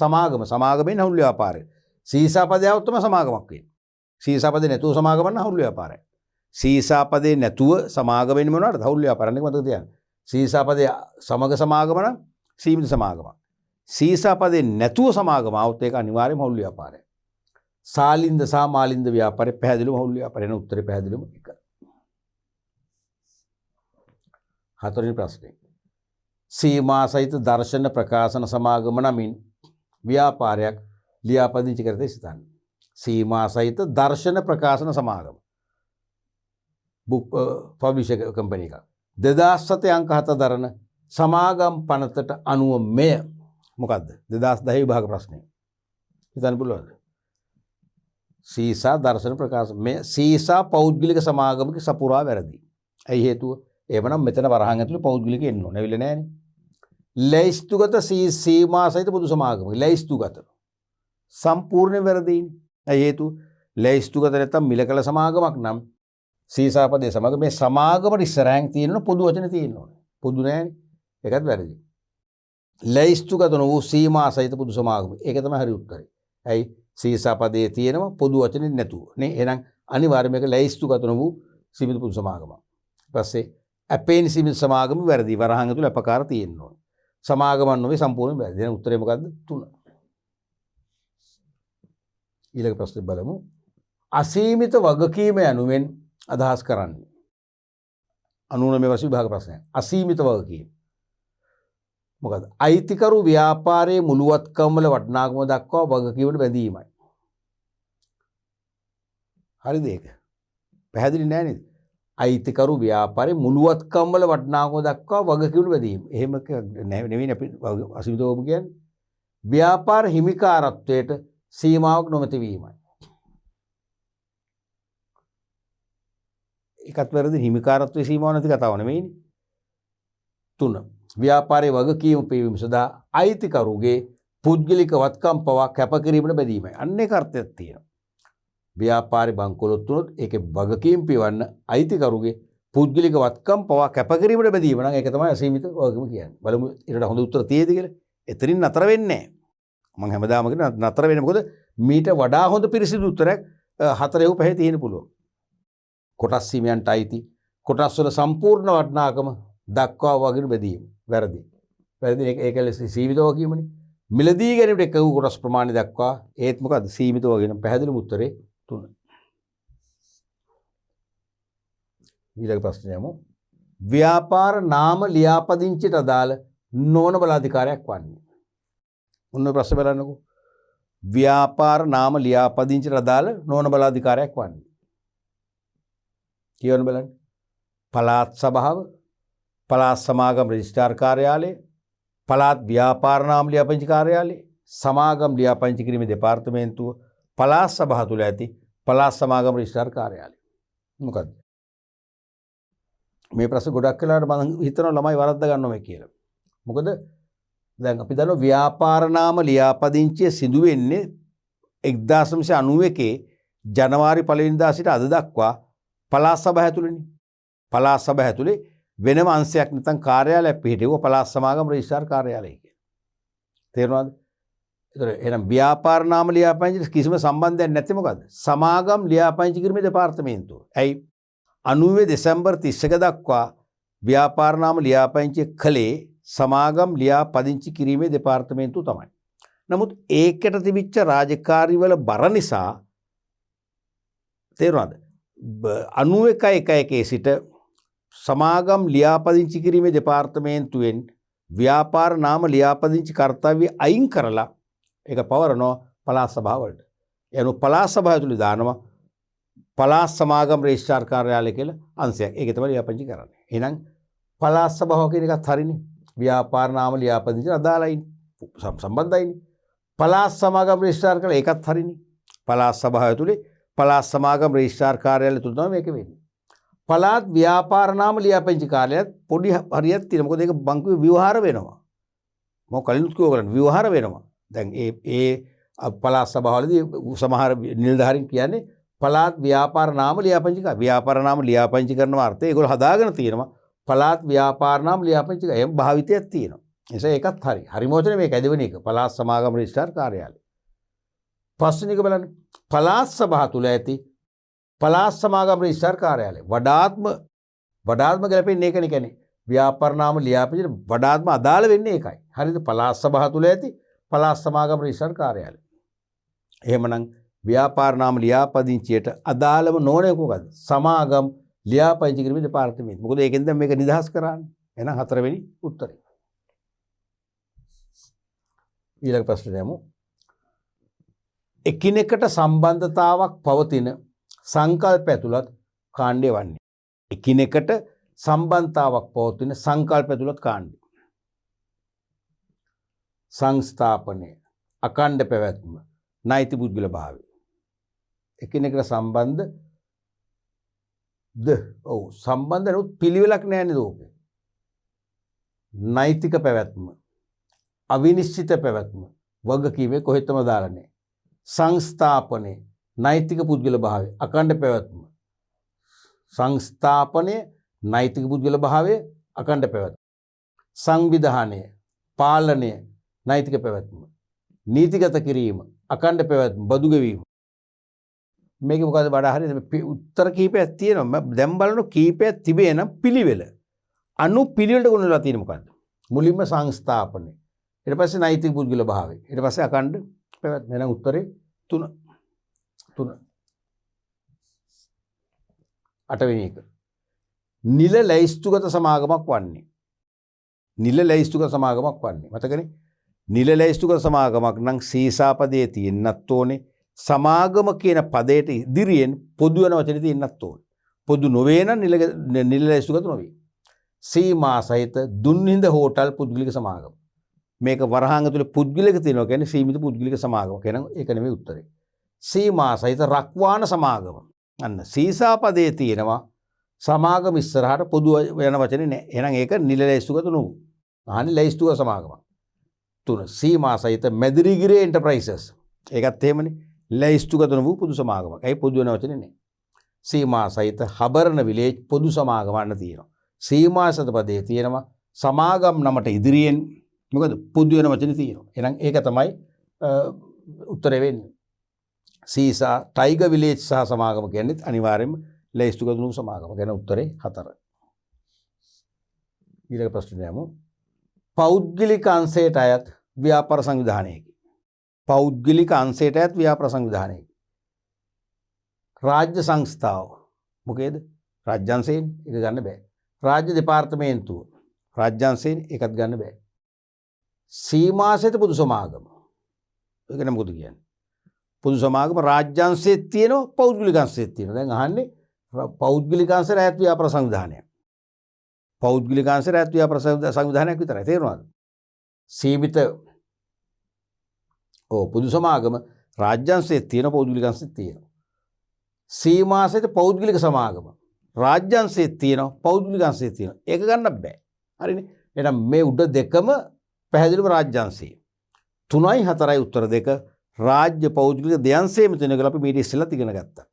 සමාගමෙන් හවුල් ව්‍යාපාරය. සීසාපදයක් තමයි සමාගමක් වෙන්නේ. සීසාපදේ නැතුව සමාගම නම් හවුල් ව්‍යාපාරයක්. සීසාපදේ නැතුව සමාගම වෙන්නේ මොනවද? හවුල් ව්‍යාපාරයක්. මතක තියාගන්න. සීසාපදේ සමග සමාගම නම් සීමිත සමාගමක්. සීසාපදේ නැතුව සමාගම આવුත් ඒක අනිවාර්යයෙන්ම හවුල් ව්‍යාපාරයක්. සාලින්ද සහ මාලින්ද ව්‍යාපාරේ පැහැදිලිවම හවුල් ව්‍යාපාරේ න උත්තරේ පැහැදිලිවම එක. හතරවෙනි ප්‍රශ්නේ. සීමා සහිත දර්ශන ප්‍රකාශන සමාගම නමින් ව්‍යාපාරයක් ලියාපදිංචි කරතේ සිතන්නේ. සීමා සහිත දර්ශන ප්‍රකාශන සමාගම. බුක් පබ්ලිෂර් කම්පැනි එකක්. 2007 අංක 7 දරන සමාගම් පනතට අනුව මෙය මොකද්ද? 2010 විභාග ප්‍රශ්නේ. හිතන්න පුළුවන්ද? සීසා දර්ශන ප්‍රකාශන මේ සීසා පෞද්ගලික සමාගමක සපුරා වැරදි. ඇයි හේතුව? එහෙමනම් මෙතන වරහන් ඇතුලේ පෞද්ගලික එන්න ඕනේ. ඇවිල්ලා නැහැනේ. ලැයිස්තුගත සීමා සහිත පොදු සමාගම. ලැයිස්තුගත සම්පූර්ණ වැරදිනේ. ඇයි හේතුව? ලැයිස්තුගත නැත්තම් මිලකල සමාගමක් නම් සීසාපදේ සමාගම මේ සමාගමට ඉස්සරහින් තියෙන පොදු වචන තියෙන්න ඕනේ. පොදු නැහැනේ. ඒකත් වැරදි. ලැයිස්තුගත නොවු සීමා සහිත පොදු සමාගම. ඒක තමයි හරි උත්තරේ. ඇයි? සීසාපදේ තියෙනවා පොදු වචනේ නැතුව. නේ එහෙනම් අනිවාර්යයෙන් මේක ලැයිස්තුගත නොවු සීමිත පොදු සමාගමක්. ඊපස්සේ අපේන් සීමිත සමාගම වැරදි. වරහන් ඇතුළේ අපකාර තියෙන්න ඕනේ. සමාගමක් නොවේ සම්පූර්ණ වැරදි. එහෙනම් උත්තරේ මොකද්ද? 3. ඊළඟ ප්‍රශ්නේ බලමු. අසීමිත වගකීම යනුවෙන් අදහස් කරන්නේ. 99 වසි විභාග ප්‍රශ්නයක්. අසීමිත වගකීම. මොකද? අයිතිකරු ව්‍යාපාරයේ මුළුවත්කම් වල වටිනාකම දක්වා වගකීමට බැඳීමයි. හරිද ඒක? පැහැදිලි නෑ නේද? අයිතිකරු ව්‍යාපාරයේ මුළුවත්කම් වල වටිනාකම දක්වා වගකීමට බැඳීම. එහෙම නෙවෙයි අපි අසීමිත වගකීම කියන්නේ. ව්‍යාපාර හිමිකාරත්වයට සීමාවක් නොමැති වීමයි. ඒකත් වැරදි. හිමිකාරත්වයේ සීමාවක් නැති කතාව නෙමෙයිනේ. 3. ව්‍යාපාරයේ වගකීම පිළිවීම සඳහා අයිතිකරුගේ පුද්ගලික වත්කම් පවා කැපකිරීමට බැඳීමයි. අන්න ඒක අර්ථයක් තියෙනවා. ව්‍යාපාරේ බංකොලොත් වුණොත් ඒකේ වගකීම් පියවන්න අයිතිකරුගේ පුද්ගලික වත්කම් පවා කැපකිරීමට බැඳීම නම් ඒක තමයි අසීමිත වගකීම කියන්නේ. බලමු ඊට හොඳ උත්තර තියෙයිද කියලා. එතනින් නතර වෙන්නේ නැහැ. මම හැමදාම කියන නතර වෙන්නේ මොකද මීට වඩා හොඳ පිරිසිදු උත්තරයක් 4 පහේ තියෙන්න පුළුවන්. කොටස් සීමයන්ට අයිති කොටස් වල සම්පූර්ණ වටිනාකම දක්වා වගකීම් බැඳීම. වැරදි. වැරදි ඒක සීමිත වගකීමනේ. මිලදී ගැනීමට එක වූ කොටස් ප්‍රමාණය දක්වා ඒත් මොකද්ද සීමිත වගකීම. පැහැදිලිම උත්තරේ 3. ඊළඟ ප්‍රශ්නය යමු. ව්‍යාපාර නාම ලියාපදිංචිට අදාළ නොවන බලාධිකාරයක් වන්නේ. මොන ප්‍රශ්න බලන්නකෝ. ව්‍යාපාර නාම ලියාපදිංචිට අදාළ නොවන බලාධිකාරයක් වන්නේ. කියවන්න බලන්න. පළාත් සභාව, පළාත් සමාගම් රෙජිස්ට්‍රාර් කාර්යාලය, පළාත් ව්‍යාපාර නාම ලියාපදිංචි කාර්යාලය, සමාගම් ලියාපදිංචි කිරීමේ දෙපාර්තමේන්තුව, පළාත් සභාව තුළ ඇති පළාත් සමාගම් රෙජිස්ට්‍රාර් කාර්යාලය. මොකද්ද? මේ ප්‍රශ්න ගොඩක් වෙලාවට මම හිතනවා ළමයි වරද්ද ගන්නවා මේ කියලා. මොකද දැන් අපි දන්නවා ව්‍යාපාර නාම ලියාපදිංචිය සිදු වෙන්නේ 1991 ජනවාරි 1 වෙනිදා සිට අද දක්වා පළාත් සභාව ඇතුළේනේ. පළාත් සභාව ඇතුලේ වෙනම අංශයක් නැත්නම් කාර්යාලයක් පිහිටුව පළාත් සමාගම් රෙජිස්ට්‍රාර් කාර්යාලය කියන. තේරුණාද? ඒතර එහෙනම් ව්‍යාපාර නාම ලියාපදිංචිට කිසිම සම්බන්ධයක් නැත්තේ මොකද්ද? සමාගම් ලියාපදිංචි කිරීමේ දෙපාර්තමේන්තුව. ඇයි 90 දෙසැම්බර් 31 දක්වා ව්‍යාපාර නාම ලියාපදිංචි කළේ සමාගම් ලියාපදිංචි කිරීමේ දෙපාර්තමේන්තුව තමයි. නමුත් ඒකට තිබිච්ච රාජකාරිවල බර නිසා තේරුණාද? 91 සිට සමාගම් ලියාපදිංචි කිරීමේ දෙපාර්තමේන්තුවෙන් ව්‍යාපාර නාම ලියාපදිංචි කර්තව්‍ය අයින් කරලා ඒක පවරනවා පළාත් සභාවලට. එනු පළාත් සභාව තුල දානවා පළාත් සමාගම් රෙජිස්ට්‍රාර් කාර්යාලය කියලා අංශයක්. ඒක තමයි ලියාපදිංචි කරන්නේ. එහෙනම් පළාත් සභාව කියන එකත් හරිනේ. ව්‍යාපාර නාම ලියාපදිංචි අදාළයි සම්බන්ධයිනේ. පළාත් සමාගම් රෙජිස්ට්‍රාර් කරලා ඒකත් හරිනේ. පළාත් සභාව තුලේ පළාත් සමාගම් රෙජිස්ට්‍රාර් කාර්යාලය තුල තමයි මේක වෙන්නේ. පළාත් ව්‍යාපාර නාම ලියාපදිංචි කාර්යාලයත් පොඩි හරියක් තියෙනවා. මොකද ඒක බංකුවේ ව්‍යවහාර වෙනවා. මම කලිනුත් කිව්වා කරන්නේ ව්‍යවහාර වෙනවා. දැන් ඒ පළාත් සභාවලදී සමහර නිලධාරීන් කියන්නේ පළාත් ව්‍යාපාර නාම ලියාපදිංචි කාර්ය. ව්‍යාපාර නාම ලියාපදිංචි කරන අර්ථය ඒගොල්ලෝ හදාගෙන තියෙනවා. පළාත් ව්‍යාපාර නාම ලියාපදිංචි එහෙම භාවිතයක් තියෙනවා. ඒ නිසා ඒකත් හරි. හරිම වචනේ මේක ඇදවෙන එක. පළාත් සමාගම් රෙජිස්ට්‍රාර් කාර්යාලය. පස්වෙනි එක බලන්න. පළාත් සභාව තුල ඇති පළාත් සමාගම් රෙජිස්ට්‍රාර් කාර්යාලය. වඩාත්ම ගැලපෙන්නේ ඒකනේ කියන්නේ. ව්‍යාපාර නාම ලියාපදිංචිට වඩාත්ම අදාළ වෙන්නේ ඒකයි. හරිද? පළාත් සභාව තුල ඇති පළාත් සමාගම් රෙජිස්ට්‍රාර් කාර්යාලය. එහෙමනම් ව්‍යාපාර නාම ලියාපදිංචියට අදාළම නොවන මොකද්ද? සමාගම් ලියාපදිංචි කිරීමේ දෙපාර්තමේන්තුව. මොකද ඒකෙන් දැන් මේක නිදහස් කරන්නේ. එහෙනම් හතරවෙනි උත්තරේ. ඊළඟ ප්‍රශ්නට යමු. එකිනෙකට සම්බන්ධතාවක් පවතින සංකල්ප ඇතුළත් කාණ්ඩය වන්නේ. එකිනෙකට සම්බන්ධතාවක් පවතින සංකල්ප ඇතුළත් කාණ්ඩය. සංස්ථාපනය, අඛණ්ඩ පැවැත්ම, නෛතික පුද්ගල භාවය. එකිනෙකට සම්බන්ධ සම්බන්ධ නුත් පිළිවෙලක් නැහැ නේද? නෛතික පැවැත්ම, අවිනිශ්චිත පැවැත්ම, වගකීමේ කොහෙත්ම දාලා නැහැ. සංස්ථාපනය, නෛතික පුද්ගල භාවය, අඛණ්ඩ පැවැත්ම. සංස්ථාපනය, නෛතික පුද්ගල භාවය, අඛණ්ඩ පැවැත්ම. සංවිධානය, පාලනය, නෛතික පැවැත්ම. නීතිගත කිරීම, අඛණ්ඩ පැවැත්ම, බදු ගෙවීම. මේක මොකද වඩා හරියට උත්තර කීපයක් තියෙනවා. දැන් බලන කීපයක් තිබේ නම් පිළිවෙල. අනු පිළිවෙලට ගොනුලා තියෙන මොකද්ද? මුලින්ම සංස්ථාපනය. ඊට පස්සේ නෛතික පුද්ගල භාවය. ඊට පස්සේ අඛණ්ඩ පැවැත්ම. එහෙනම් උත්තරේ 3. 8වෙනි එක. නිල ලැයිස්තුගත සමාගමක් වන්නේ. නිල ලැයිස්තුගත සමාගමක් වන්නේ. මතකනේ? නිල ලැයිස්තුගත සමාගමක් නම් සීසාපදයේ තියෙන්නත් ඕනේ. සමාගම කියන පදයට ඉදිරියෙන් පොදු වෙන වචනේ තියෙන්නත් ඕනේ. පොදු නොවේ නම් නිල ලැයිස්තුගත නොවේ. සීමා සහිත දුන්හිඳ හෝටල් පුද්ගලික සමාගම. මේක වරහන් ඇතුලේ පුද්ගලික තියෙනවා කියන්නේ සීමිත පුද්ගලික සමාගම. කියනවා ඒක නෙමෙයි උත්තරේ. සීමා සහිත රක්වාන සමාගම. අන්න සීසාපදයේ තියෙනවා සමාගම ඉස්සරහට පොදු වෙන වචනේ නැහැ. එහෙනම් ඒක නිල ලැයිස්තුගත නෙවෙයි. ආනි ලැයිස්තුගත සමාගම. 3 සීමා සහිත මැදිරිගිරේ එන්ටර්ප්‍රයිසස්. ඒකත් එහෙමනේ. ලැයිස්තුගත වූ පොදු සමාගමක්. ඒ පොදු වෙන වචනේ නැහැ. සීමා සහිත හබරන විලේජ් පොදු සමාගම වන්න තියෙනවා. සීමා සහිත පදයේ තියෙනවා සමාගම් නමට ඉදිරියෙන් මොකද පොදු වෙන වචනේ තියෙනවා. එහෙනම් ඒක තමයි උත්තරේ වෙන්නේ. සීසා ටයිගර් විලේජ් සහ සමාගම කියන්නේ අනිවාර්යයෙන්ම ලැයිස්තුගත වූ සමාගම. කියන උත්තරේ 4. ඊළඟ ප්‍රශ්නේ යමු. පෞද්ගලික අංශයට අයත් ව්‍යාපාර සංවිධානයකි. පෞද්ගලික අංශයට අයත් ව්‍යාපාර සංවිධානයකි. රාජ්‍ය සංස්ථාව මොකේද? රාජ්‍යංශයෙන් ඒක ගන්න බෑ. රාජ්‍ය දෙපාර්තමේන්තුව රාජ්‍යංශයෙන් ඒකත් ගන්න බෑ. සීමාසිත පොදු සමාගම. ඒක නම් මොකද කියන්නේ? පොදු සමාගම රාජ්‍යංශයේ තියෙනවා පෞද්ගලික අංශයේ තියෙනවා. දැන් අහන්නේ පෞද්ගලික අංශය රැයත් ව්‍යාපාර සංවිධානයක්. පෞද්ගලික අංශය රැයත් ව්‍යාපාර සංවිධානයක් විතරයි. තේරුණාද? සීමිත පොදු සමාගම රාජ්‍යංශයේ තියෙන පෞද්ගලික අංශයේ තියෙනවා. සීමාසහිත පෞද්ගලික සමාගම රාජ්‍යංශයේ තියෙනවා පෞද්ගලික අංශයේ තියෙනවා. ඒක ගන්න බෑ. හරිනේ. එහෙනම් මේ උඩ දෙකම පැහැදිලිව රාජ්‍යංශයේ 3යි 4යි උත්තර දෙක රාජ්‍ය පෞද්ගලික දෙයන්සේම තියෙන කියලා අපි මීට ඉස්සෙල්ලා ඉගෙන ගත්තා.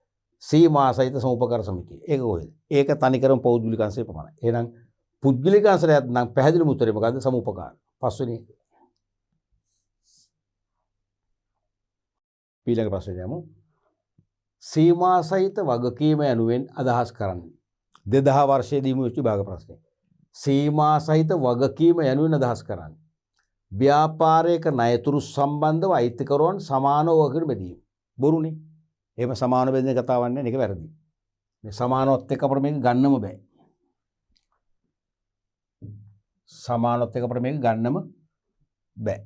සීමා සහිත සමුපකාර සමිතිය. ඒක කොහෙද? ඒක තනිකරම පෞද්ගලික අංශය පමණයි. එහෙනම් පුද්ගලික අංශයට නම් පැහැදිලිම උත්තරේ මොකද්ද? සමුපකාර. පස්වෙනි එක. ඊළඟ ප්‍රශ්නේ යමු. සීමා සහිත වගකීම යනුවෙන් අදහස් කරන්නේ 2000 වර්ෂයේදී මුචි භාග ප්‍රශ්නේ. සීමා සහිත වගකීම යනුවෙන් අදහස් කරන්නේ ව්‍යාපාරයක ණයතුරු සම්බන්ධව අයිතිකරුවන් සමානව වගකීම් බෙදීම. බොරුනේ. එහෙම සමාන බෙදෙන කතාවක් නැහැ. මේක වැරදි. මේ සමානවත් එක්ක අපිට මේක ගන්නම බෑ. සමානවත් එක්ක අපිට මේක ගන්නම බෑ.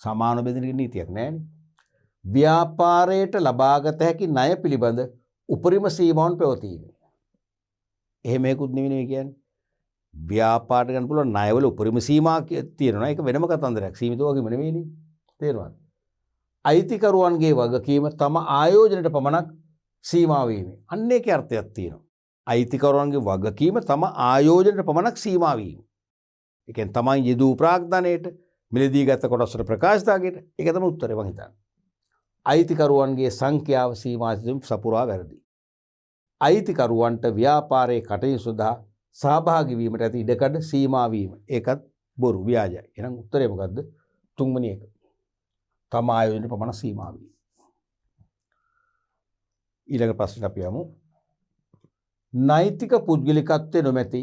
සමාන බෙදෙන නීතියක් නැහැනේ. ව්‍යාපාරයට ලබාගත හැකි ණය පිළිබඳ උපරිම සීමාවන් පැවතීම. එහෙම එකකුත් නෙවෙයි කියන්නේ. ව්‍යාපාරයට ගන්න පුළුවන් ණයවල උපරිම සීමා තියෙනවා. ඒක වෙනම කතන්දරයක්. සීමිත වගේම නෙවෙයිනේ. තේරුණාද? අයිතිකරුවන්ගේ වගකීම තම ආයෝජනයට පමණක් සීමා වීම. අන්න ඒකේ අර්ථයක් තියෙනවා. අයිතිකරුවන්ගේ වගකීම තම ආයෝජනයට පමණක් සීමා වීම. ඒ කියන්නේ තමන් යෙදූ ප්‍රාග්ධනයට මිලදී ගත කොටසට ප්‍රකාශතාවයට ඒක තමයි උත්තරේ මං හිතන්නේ. අයිතිකරුවන්ගේ සංඛ්‍යාව සීමා සපුරා වැරදි. අයිතිකරුවන්ට ව්‍යාපාරයේ කටයුතු සඳහා සහභාගී වීමට ඇති ඉඩකඩ සීමා වීම. ඒකත් බොරු ව්‍යාජයි. එහෙනම් උත්තරේ මොකද්ද? තුන්වෙනි එක. තම ආයෝජනයට පමණ සීමා වීම. ඊළඟ ප්‍රශ්නට අපි යමු. නෛතික පුද්ගලිකත්වයේ නොමැති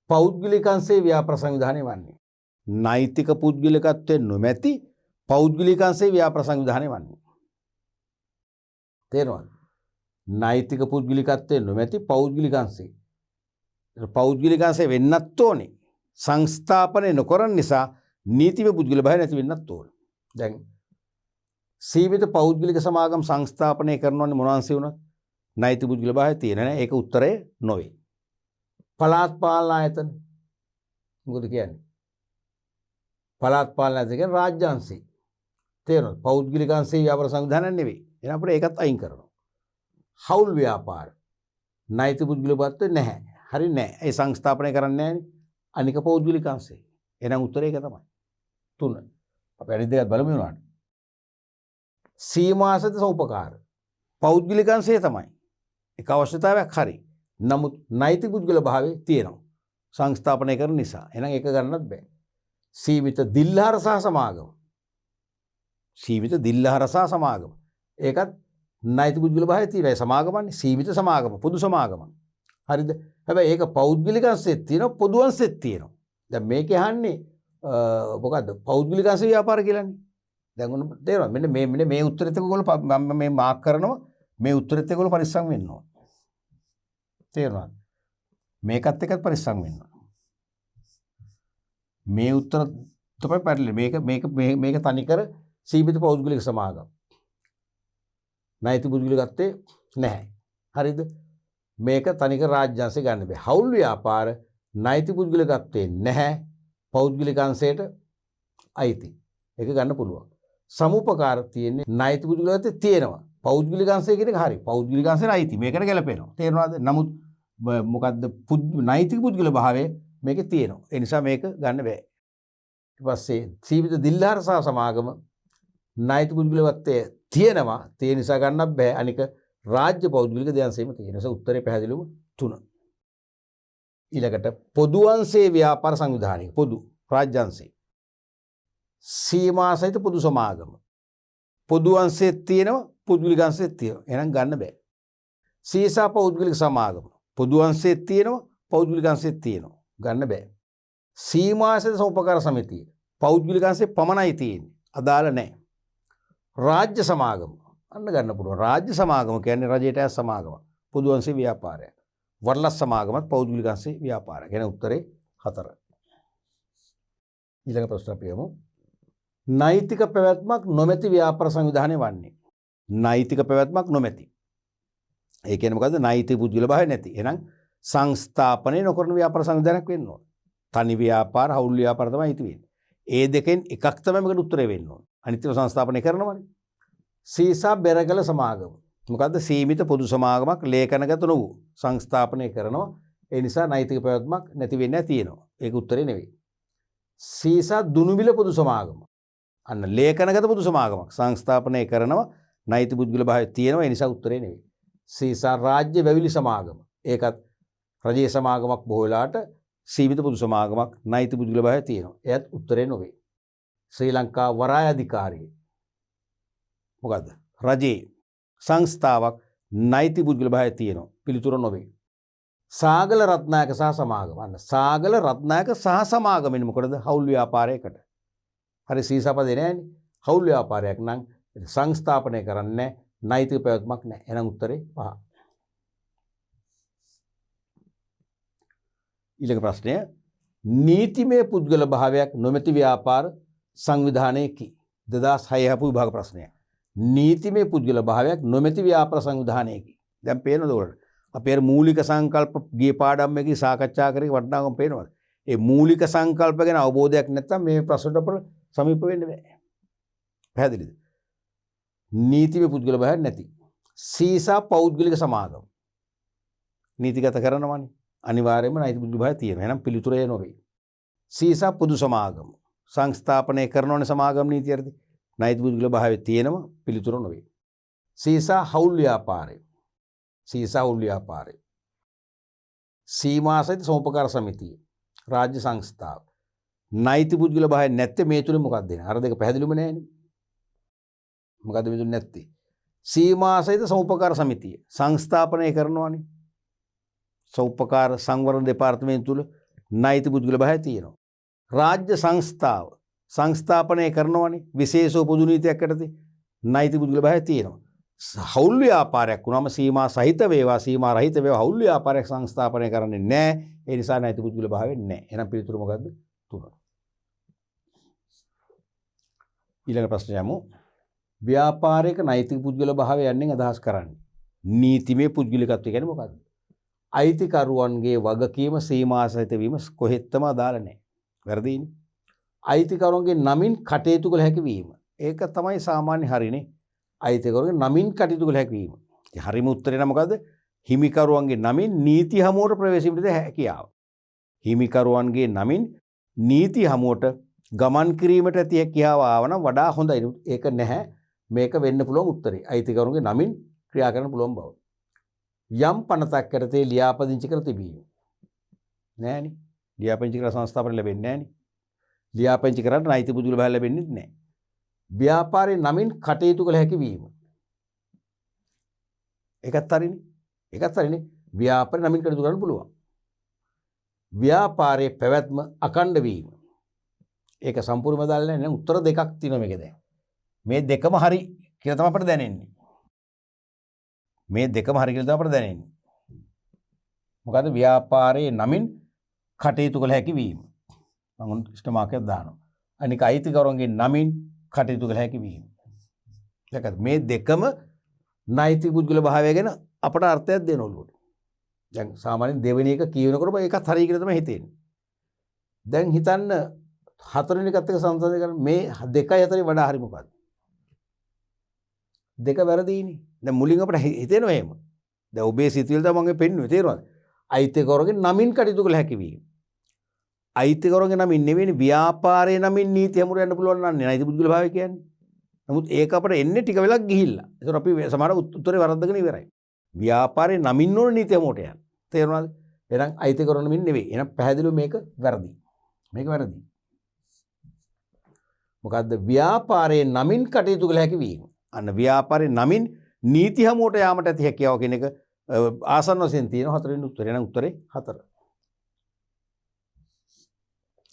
පෞද්ගලිකංශයේ ව්‍යාපාර සංවිධානය වන්නේ. නෛතික පුද්ගලිකත්වයේ නොමැති පෞද්ගලිකංශයේ ව්‍යාපාර සංවිධානය වන්නේ. තේරෙනවද? නෛතික පුද්ගලිකත්වයේ නොමැති පෞද්ගලිකංශයේ. පෞද්ගලිකංශය වෙන්නත් ඕනේ. සංස්ථාපනය නොකරන නිසා නීතිමය පුද්ගල භාවය නැති වෙන්නත් ඕනේ. දැන් සීමිත පෞද්ගලික සමාගම් සංස්ථාපනය කරනවන්නේ මොනවාන්සේ වුණත් නෛතික පුද්ගල භාවය තියෙන නෑ. ඒක උත්තරය නොවේ. පළාත් පාලන ආයතන මොකද කියන්නේ? පළාත් පාලන ආයතන කියන්නේ රාජ්‍ය අංශය. තේරෙනවද? පෞද්ගලික අංශයේ ව්‍යාපාර සංවිධානයක් නෙවෙයි. එහෙනම් අපිට ඒකත් අයින් කරනවා. හවුල් ව්‍යාපාර නෛතික පුද්ගල භාවය නැහැ. හරි නෑ. ඒ සංස්ථාපනය කරන්නේ නෑනේ. අනික පෞද්ගලික අංශය. එහෙනම් උත්තරේ ඒක තමයි. 3. අපි අනිත් දෙකත් බලමු උනාට. සීමාසත සෝපකාර පෞද්ගලික අංශය තමයි. ඒක අවශ්‍යතාවයක් හරි. නමුත් නෛතික පුද්ගල භාවයේ තියෙනවා. සංස්ථාපනය කරන නිසා. එහෙනම් ඒක ගන්නත් බෑ. සීමිත දිල්හාර සහ සමාගම. සීමිත දිල්හාර සහ සමාගම. ඒකත් නෛතික පුද්ගල භාවයේ තියෙනවා. සමාගමන්නේ සීමිත සමාගම පොදු සමාගම. හරිද? හැබැයි ඒක පෞද්ගලික අංශෙත් තියෙනවා පොදු අංශෙත් තියෙනවා. දැන් මේක අහන්නේ මොකද්ද? පෞද්ගලික අංශ ව්‍යාපාර කියලානේ. දැන් ඔන්න තේරෙනවද? මෙන්න මේ උත්තරෙත් එක්ක ඔයගොල්ලෝ මම මේ මාක් කරනවා. මේ උත්තරෙත් ඔයගොල්ලෝ පරිස්සම් වෙන්න ඕන. තේරෙනවද? මේකත් එක්කත් පරිස්සම් වෙන්න ඕන. මේ උත්තර තමයි පැටලෙන්නේ. මේක තනිකර සීමිත පෞද්ගලික සමාගම්. නෛතික පුද්ගලිකත්වයේ නැහැ. හරිද? මේක තනිකර රාජ්‍ය අංශය ගන්න බෑ. හවුල් ව්‍යාපාර නෛතික පුද්ගලිකත්වයේ නැහැ. පෞද්ගලික අංශයට අයිති. ඒක ගන්න පුළුවන්. සමුපකාර තියෙන්නේ නෛතික පුද්ගලිකත්වයේ තියෙනවා. පෞද්ගලික අංශය කියන එක හරි. පෞද්ගලික අංශයට අයිති. මේකට ගැලපෙනවා. තේරෙනවද? නමුත් මොකද්ද නෛතික පුද්ගල භාවය මේකේ තියෙනවා. ඒ නිසා මේක ගන්න බෑ. ඊට පස්සේ සීමිත දිල්හාර සහ සමාගම නෛතික පුද්ගලිකත්වයේ තියෙනවා. ඒ නිසා ගන්නත් බෑ. අනික රාජ්‍ය පෞද්ගලික දෙයන්සේම තියෙන නිසා උත්තරේ පැහැදිලිව 3. ඊළඟට පොදු අංශයේ ව්‍යාපාර සංවිධානය පොදු රාජ්‍ය අංශේ සීමා සහිත පොදු සමාගම පොදු අංශයේ තියෙනවා පුද්ගලික අංශයේ තියෙනවා. එහෙනම් ගන්න බෑ. සීසා පෞද්ගලික සමාගම පොදු අංශයේ තියෙනවා පෞද්ගලික අංශයේ තියෙනවා. ගන්න බෑ. සීමා සහිත සමුපකාර සමිතිය පෞද්ගලික අංශයේ පමණයි තියෙන්නේ. අදාළ නැහැ. රාජ්‍ය සමාගම අන්න ගන්න පුළුවන්. රාජ්‍ය සමාගම කියන්නේ රජයට ඇස් සමාගම. පොදු අංශේ ව්‍යාපාරය. වරලස් සමාගමත් පෞද්ගලික අංශේ ව්‍යාපාරය. කියන උත්තරේ 4. ඊළඟ ප්‍රශ්න අපි යමු. නෛතික පැවැත්මක් නොමැති ව්‍යාපාර සංවිධානය වන්නේ. නෛතික පැවැත්මක් නොමැති. ඒ කියන්නේ මොකද්ද? නෛතික පුද්ගල භාවය නැති. එහෙනම් සංස්ථාපනය නොකරන ව්‍යාපාර සංවිධානයක් වෙන්න ඕන. තනි ව්‍යාපාර, හවුල් ව්‍යාපාර තමයි ඉති වෙන්නේ. ඒ දෙකෙන් එකක් තමයි මේකට උත්තරේ වෙන්න ඕන. අනිත් ඒවා සංස්ථාපනය කරනවනේ. සීසා බෙරගල සමාගම. මොකද්ද? සීමිත පොදු සමාගමක් ලේඛනගත නොවූ සංස්ථාපනය කරනවා. ඒ නිසා නෛතික පැවැත්මක් නැති වෙන්නේ තියෙනවා. ඒක උත්තරේ නෙවෙයි. සීසා දුනුවිල පොදු සමාගම. අන්න ලේඛනගත පොදු සමාගමක් සංස්ථාපනය කරනවා. නෛතික පුද්ගල භාවය තියෙනවා. ඒ නිසා උත්තරේ නෙවෙයි. සීසා රාජ්‍ය වැවිලි සමාගම. ඒකත් රජයේ සමාගමක් බොහෝ වෙලාවට සීමිත පොදු සමාගමක් නෛතික පුද්ගල භාවය තියෙනවා. එයත් උත්තරේ නොවේ. ශ්‍රී ලංකා වරාය අධිකාරිය. මොකද්ද? රජයේ සංස්ථාවක් නෛතික පුද්ගල භාවය තියෙනවා. පිළිතුර නොවේ. සාගල රත්නායක සහ සමාගම. අන්න සාගල රත්නායක සහ සමාගමෙන් මොකටද? හවුල් ව්‍යාපාරයකට. හරි සීසාපදේ නෑනේ. හවුල් ව්‍යාපාරයක් නම් සංස්ථාපනය කරන්නේ නෛතික පැවැත්මක් නැහැ. එහෙනම් උත්තරේ 5. ඊළඟ ප්‍රශ්නය නීතිමය පුද්ගල භාවයක් නොමැති ව්‍යාපාර සංවිධානයකි. 2006 හපු විභාග ප්‍රශ්නය. නීතිමය පුද්ගල භාවයක් නොමැති ව්‍යාපාර සංවිධානයකි. දැන් පේනවද ඔයාලට? අපේ මූලික සංකල්ප ගිය පාඩම් එකේ සාකච්ඡා කරේ වටිනාකම පේනවද? ඒ මූලික සංකල්ප ගැන අවබෝධයක් නැත්නම් මේ ප්‍රශ්නට අපට සමීප වෙන්න බෑ. පැහැදිලිද? නීතිමය පුද්ගල භාවයක් නැති. සීසා පෞද්ගලික සමාගම. නීතිගත කරනවනේ. අනිවාර්යයෙන්ම නෛතික පුද්ගල භාවය තියෙනවා. එහෙනම් පිළිතුරේ නොවේ. සීසා පොදු සමාගම. සංස්ථාපනය කරනවනේ සමාගම් නීතියර්දී. නෛතික පුද්ගල භාවය තියෙනවා. පිළිතුර නොවේ. සීසා හවුල් ව්‍යාපාරය. සීසා හවුල් ව්‍යාපාරය. සීමා සහිත සෝපකාර සමිතිය. රාජ්‍ය සංස්ථාව. නෛතික පුද්ගල භාවය නැත්තේ මේ තුනේ මොකක්ද දෙන්නේ? අර දෙක පැහැදිලිවම නැහැනේ. මොකද්ද මේ තුනේ නැත්තේ? සීමා සහිත සෝපකාර සමිතිය. සංස්ථාපනය කරනවනේ. සෞපකාර සංවර්ධන දෙපාර්තමේන්තුව තුළ නෛතික පුද්ගල භාවය තියෙනවා. රාජ්‍ය සංස්ථාව සංස්ථාපනය කරනවනේ විශේෂ පොදු නීතියක් යටතේ නෛතික පුද්ගල භාවය තියෙනවා. හවුල් ව්‍යාපාරයක් වුණාම සීමා සහිත වේවා සීමා රහිත වේවා හවුල් ව්‍යාපාරයක් සංස්ථාපනය කරන්නේ නැහැ. ඒ නිසා නෛතික පුද්ගල භාවය නැහැ. එහෙනම් පිළිතුර මොකද්ද? 3. ඊළඟ ප්‍රශ්නය යමු. ව්‍යාපාරයක නෛතික පුද්ගල භාවය යන්නේ අදහස් කරන්නේ. නීතිමය පුද්ගලිකත්වය කියන්නේ මොකද්ද? අයිතිකරුවන්ගේ වගකීම සීමා සහිත වීම කොහෙත්ම අදාළ නැහැ. වැරදීනේ. අයිතිකරුවන්ගේ නමින් කටයුතු කළ හැකි වීම. ඒක තමයි සාමාන්‍ය හරිනේ. අයිතිකරුවන්ගේ නමින් කටයුතු කළ හැකි වීම. ඒ හරිම උත්තරේ නම් මොකද්ද? හිමිකරුවන්ගේ නමින් නීති හමුවට ප්‍රවේශ වීමට හැකියාව. හිමිකරුවන්ගේ නමින් නීති හමුවට ගමන් කිරීමට ඇති හැකියාව ආවනම් වඩා හොඳයි. ඒක නැහැ. මේක වෙන්න පුළුවන් උත්තරේ. අයිතිකරුවන්ගේ නමින් ක්‍රියා කරන්න පුළුවන් බව. යම් පනතක් යටතේ ලියාපදිංචි කර තිබීම. නෑනේ. ලියාපදිංචි කර සංස්ථාපන ලැබෙන්නේ නෑනේ. ලියාපදිංචි කරන්න නෛතික පුද්ගල භාවය ලැබෙන්නේ නැහැ. ව්‍යාපාරයේ නමින් කටයුතු කළ හැකි වීම. ඒකත් හරිනේ. ඒකත් හරිනේ. ව්‍යාපාරයේ නමින් කටයුතු කරන්න පුළුවන්. ව්‍යාපාරයේ පැවැත්ම අඛණ්ඩ වීම. ඒක සම්පූර්ණයෙන්ම දාලා නැහැ. නේද? උත්තර දෙකක් තියෙනවා මේකේ දැන්. මේ දෙකම හරි කියලා තමයි අපිට දැනෙන්නේ. මේ දෙකම හරි කියලා තමයි අපිට දැනෙන්නේ. මොකද ව්‍යාපාරයේ නමින් කටයුතු කළ හැකි වීම. මම ඉෂ්ට මාකයක් දානවා. අනික අයිතිකරුවන්ගේ නමින් කටයුතු කළ හැකි වීම. දැක්කද? මේ දෙකම නෛතික පුද්ගල භාවය ගැන අපට අර්ථයක් දෙන්න ඕනේ. දැන් සාමාන්‍යයෙන් දෙවෙනි එක කියනකොට ඒකත් හරිය කියලා තමයි හිතෙන්නේ. දැන් හිතන්න හතරවෙනි එකත් එක්ක සංසන්දනය කරන මේ දෙකයි හතරේ වඩා හරි මොකක්ද? දෙක වැරදීනේ. දැන් මුලින් අපිට හිතෙනවා එහෙම. දැන් ඔබේ සිතුවිල්ල තමයි මම පෙන්නුවේ තේරුණාද? අයිතිකරුවන්ගේ නමින් කටයුතු කළ හැකි වීම. අයිතිකරුවන්ගේ නමින් නෙවෙයි ව්‍යාපාරයේ නමින් නීති හැමුර යන්න පුළුවන් නම් නෛතික පුද්ගල භාවය කියන්නේ. නමුත් ඒක අපිට එන්නේ ටික වෙලක් ගිහිල්ලා. ඒතර අපි සමහර උත්තරේ වරද්දගෙන ඉවරයි. ව්‍යාපාරයේ නමින් ඕන නීති හැමුරට යන්න. තේරුණාද? එහෙනම් අයිතිකරුවන් නමින් නෙවෙයි. එහෙනම් පැහැදිලිව මේක වැරදි. මේක වැරදි. මොකද්ද? ව්‍යාපාරයේ නමින් කටයුතු කළ හැකි වීම. අන්න ව්‍යාපාරයේ නමින් නීති හැමුරට යාමට ඇති හැකියාව කියන එක ආසන්න වශයෙන් තියෙන හතරවෙනි උත්තරේ. එහෙනම් උත්තරේ 4.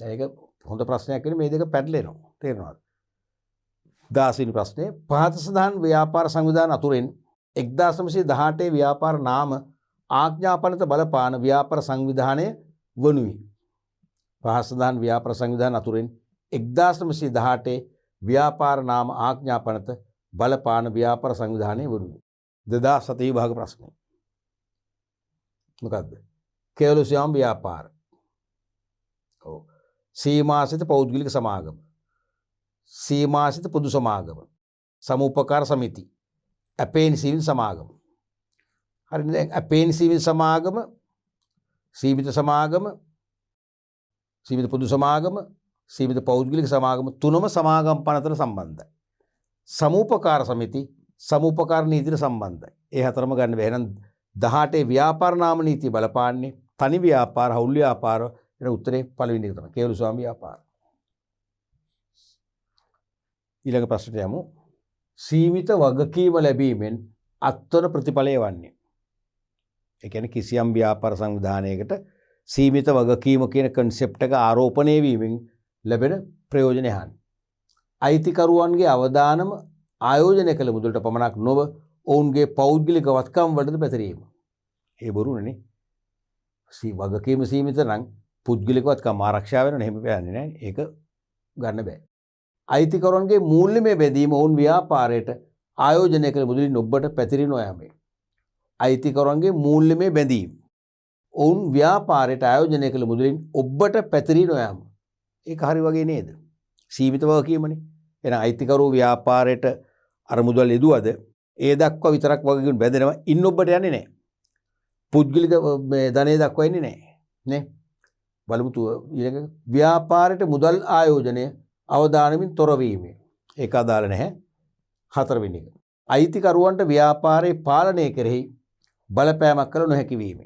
ඒක හොඳ ප්‍රශ්නයක් වෙන මේ දෙක පැටලෙනවා. තේරෙනවද? 16 වෙනි ප්‍රශ්නේ පහත සඳහන් ව්‍යාපාර සංවිධාන අතුරෙන් 1918 ව්‍යාපාර නාම ආඥාපනත බලපාන ව්‍යාපාර සංවිධානය වනුයි. පහත සඳහන් ව්‍යාපාර සංවිධාන අතුරෙන් 1918 ව්‍යාපාර නාම ආඥාපනත බලපාන ව්‍යාපාර සංවිධානයේ වරුවේ 2007 විභාග ප්‍රශ්නය. මොකද්ද? කේවලසියම් ව්‍යාපාර. ඔව්. සීමාසිත පෞද්ගලික සමාගම. සීමාසිත පොදු සමාගම. සමුපකාර සමිති. අපේන් සිවිල් සමාගම. හරිද? දැන් අපේන් සිවිල් සමාගම, සීමිත සමාගම, සීමිත පොදු සමාගම, සීමිත පෞද්ගලික සමාගම තුනම සමාගම් පනතට සම්බන්ධයි. සමුපකාර සමිති සමුපකාර නීතියට සම්බන්ධයි. ඒ හතරම ගන්න බැහැ. එහෙනම් 18 ව්‍යාපාර නාම නීතිය බලපාන්නේ තනි ව්‍යාපාර, හවුල් ව්‍යාපාර. එන උත්තරේ පළවෙනි එක තමයි කේවලස්වාමී ව්‍යාපාර. ඊළඟ ප්‍රශ්නට යමු. සීමිත වගකීම ලැබීමෙන් අත්වන ප්‍රතිඵලය වන්නේ. ඒ කියන්නේ කිසියම් ව්‍යාපාර සංවිධානයකට සීමිත වගකීම කියන concept එක ආරෝපණය වීමෙන් ලැබෙන ප්‍රයෝජනය හානි. අයිතිකරුවන්ගේ අවදානම ආයෝජනය කළ මුදලට පමණක් නොව ඔවුන්ගේ පෞද්ගලික වත්කම් වලට පැතිරීම. ඒ බොරුනේ. වගකීම සීමිත නම් පුද්ගලික වත්කම් ආරක්ෂා වෙනවනේ. එහෙම බෑනේ නෑ. ඒක ගන්න බෑ. අයිතිකරුවන්ගේ මූල්‍යමය බැඳීම ඔවුන් ව්‍යාපාරයට ආයෝජනය කළ මුදලින් ඔබට පැතිරී නොයාමයි. අයිතිකරුවන්ගේ මූල්‍යමය බැඳීම ඔවුන් ව්‍යාපාරයට ආයෝජනය කළ මුදලින් ඔබට පැතිරී නොයාම. ඒක හරි වගේ නේද? සීමිත වගකීමනේ. එහෙනම් අයිතිකරුවෝ ව්‍යාපාරයට අර මුදල් යෙදුවද ඒ දක්වා විතරක් වගකීම් බැඳෙනවා. ඉන්න ඔබට යන්නේ නැහැ. පුද්ගලික මේ ධනෙ දක්වා එන්නේ නැහැ. නේ? බලමු ඊළඟ ව්‍යාපාරයට මුදල් ආයෝජනය අවදානමින් තොරවීම. ඒක අදාළ නැහැ. හතරවෙනි එක. අයිතිකරුවන්ට ව්‍යාපාරයේ පාලනය කෙරෙහි බලපෑමක් කළ නොහැකි වීම.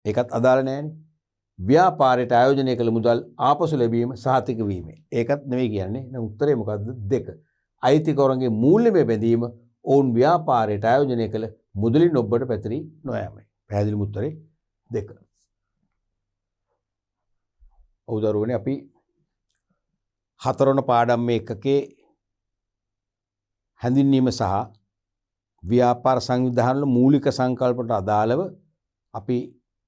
ඒකත් අදාළ නැහැනේ. ව්‍යාපාරයට ආයෝජනය කළ මුදල් ආපසු ලැබීම සහතික වීම. ඒකත් නෙවෙයි කියන්නේ. දැන් උත්තරේ මොකද්ද? 2. අයිතිකරුවන්ගේ මූල්‍යමය බැඳීම ඔවුන් ව්‍යාපාරයට ආයෝජනය කළ මුදලින් ඔබට පැතිරී නොයාමයි. පැහැදිලිම උත්තරේ 2. ඔව් දරුවනේ අපි 4 වන පාඩම් මේකකේ හැඳින්වීම සහ ව්‍යාපාර සංවිධානවල මූලික සංකල්පට අදාළව අපි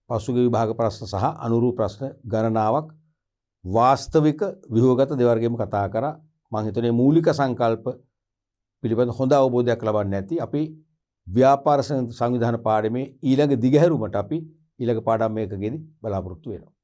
පසුගිය විභාග ප්‍රශ්න සහ අනුරූප ප්‍රශ්න ගණනාවක් වාස්තවික ව්‍යුහගත දෙවර්ගයේම කතා කරා. මම හිතන්නේ මූලික සංකල්ප පිළිබඳ හොඳ අවබෝධයක් ලබන්න ඇති. අපි ව්‍යාපාර සංවිධාන පාඩමේ ඊළඟ දිගහැරුමට අපි ඊළඟ පාඩම් මේකකෙදී බලාපොරොත්තු වෙනවා.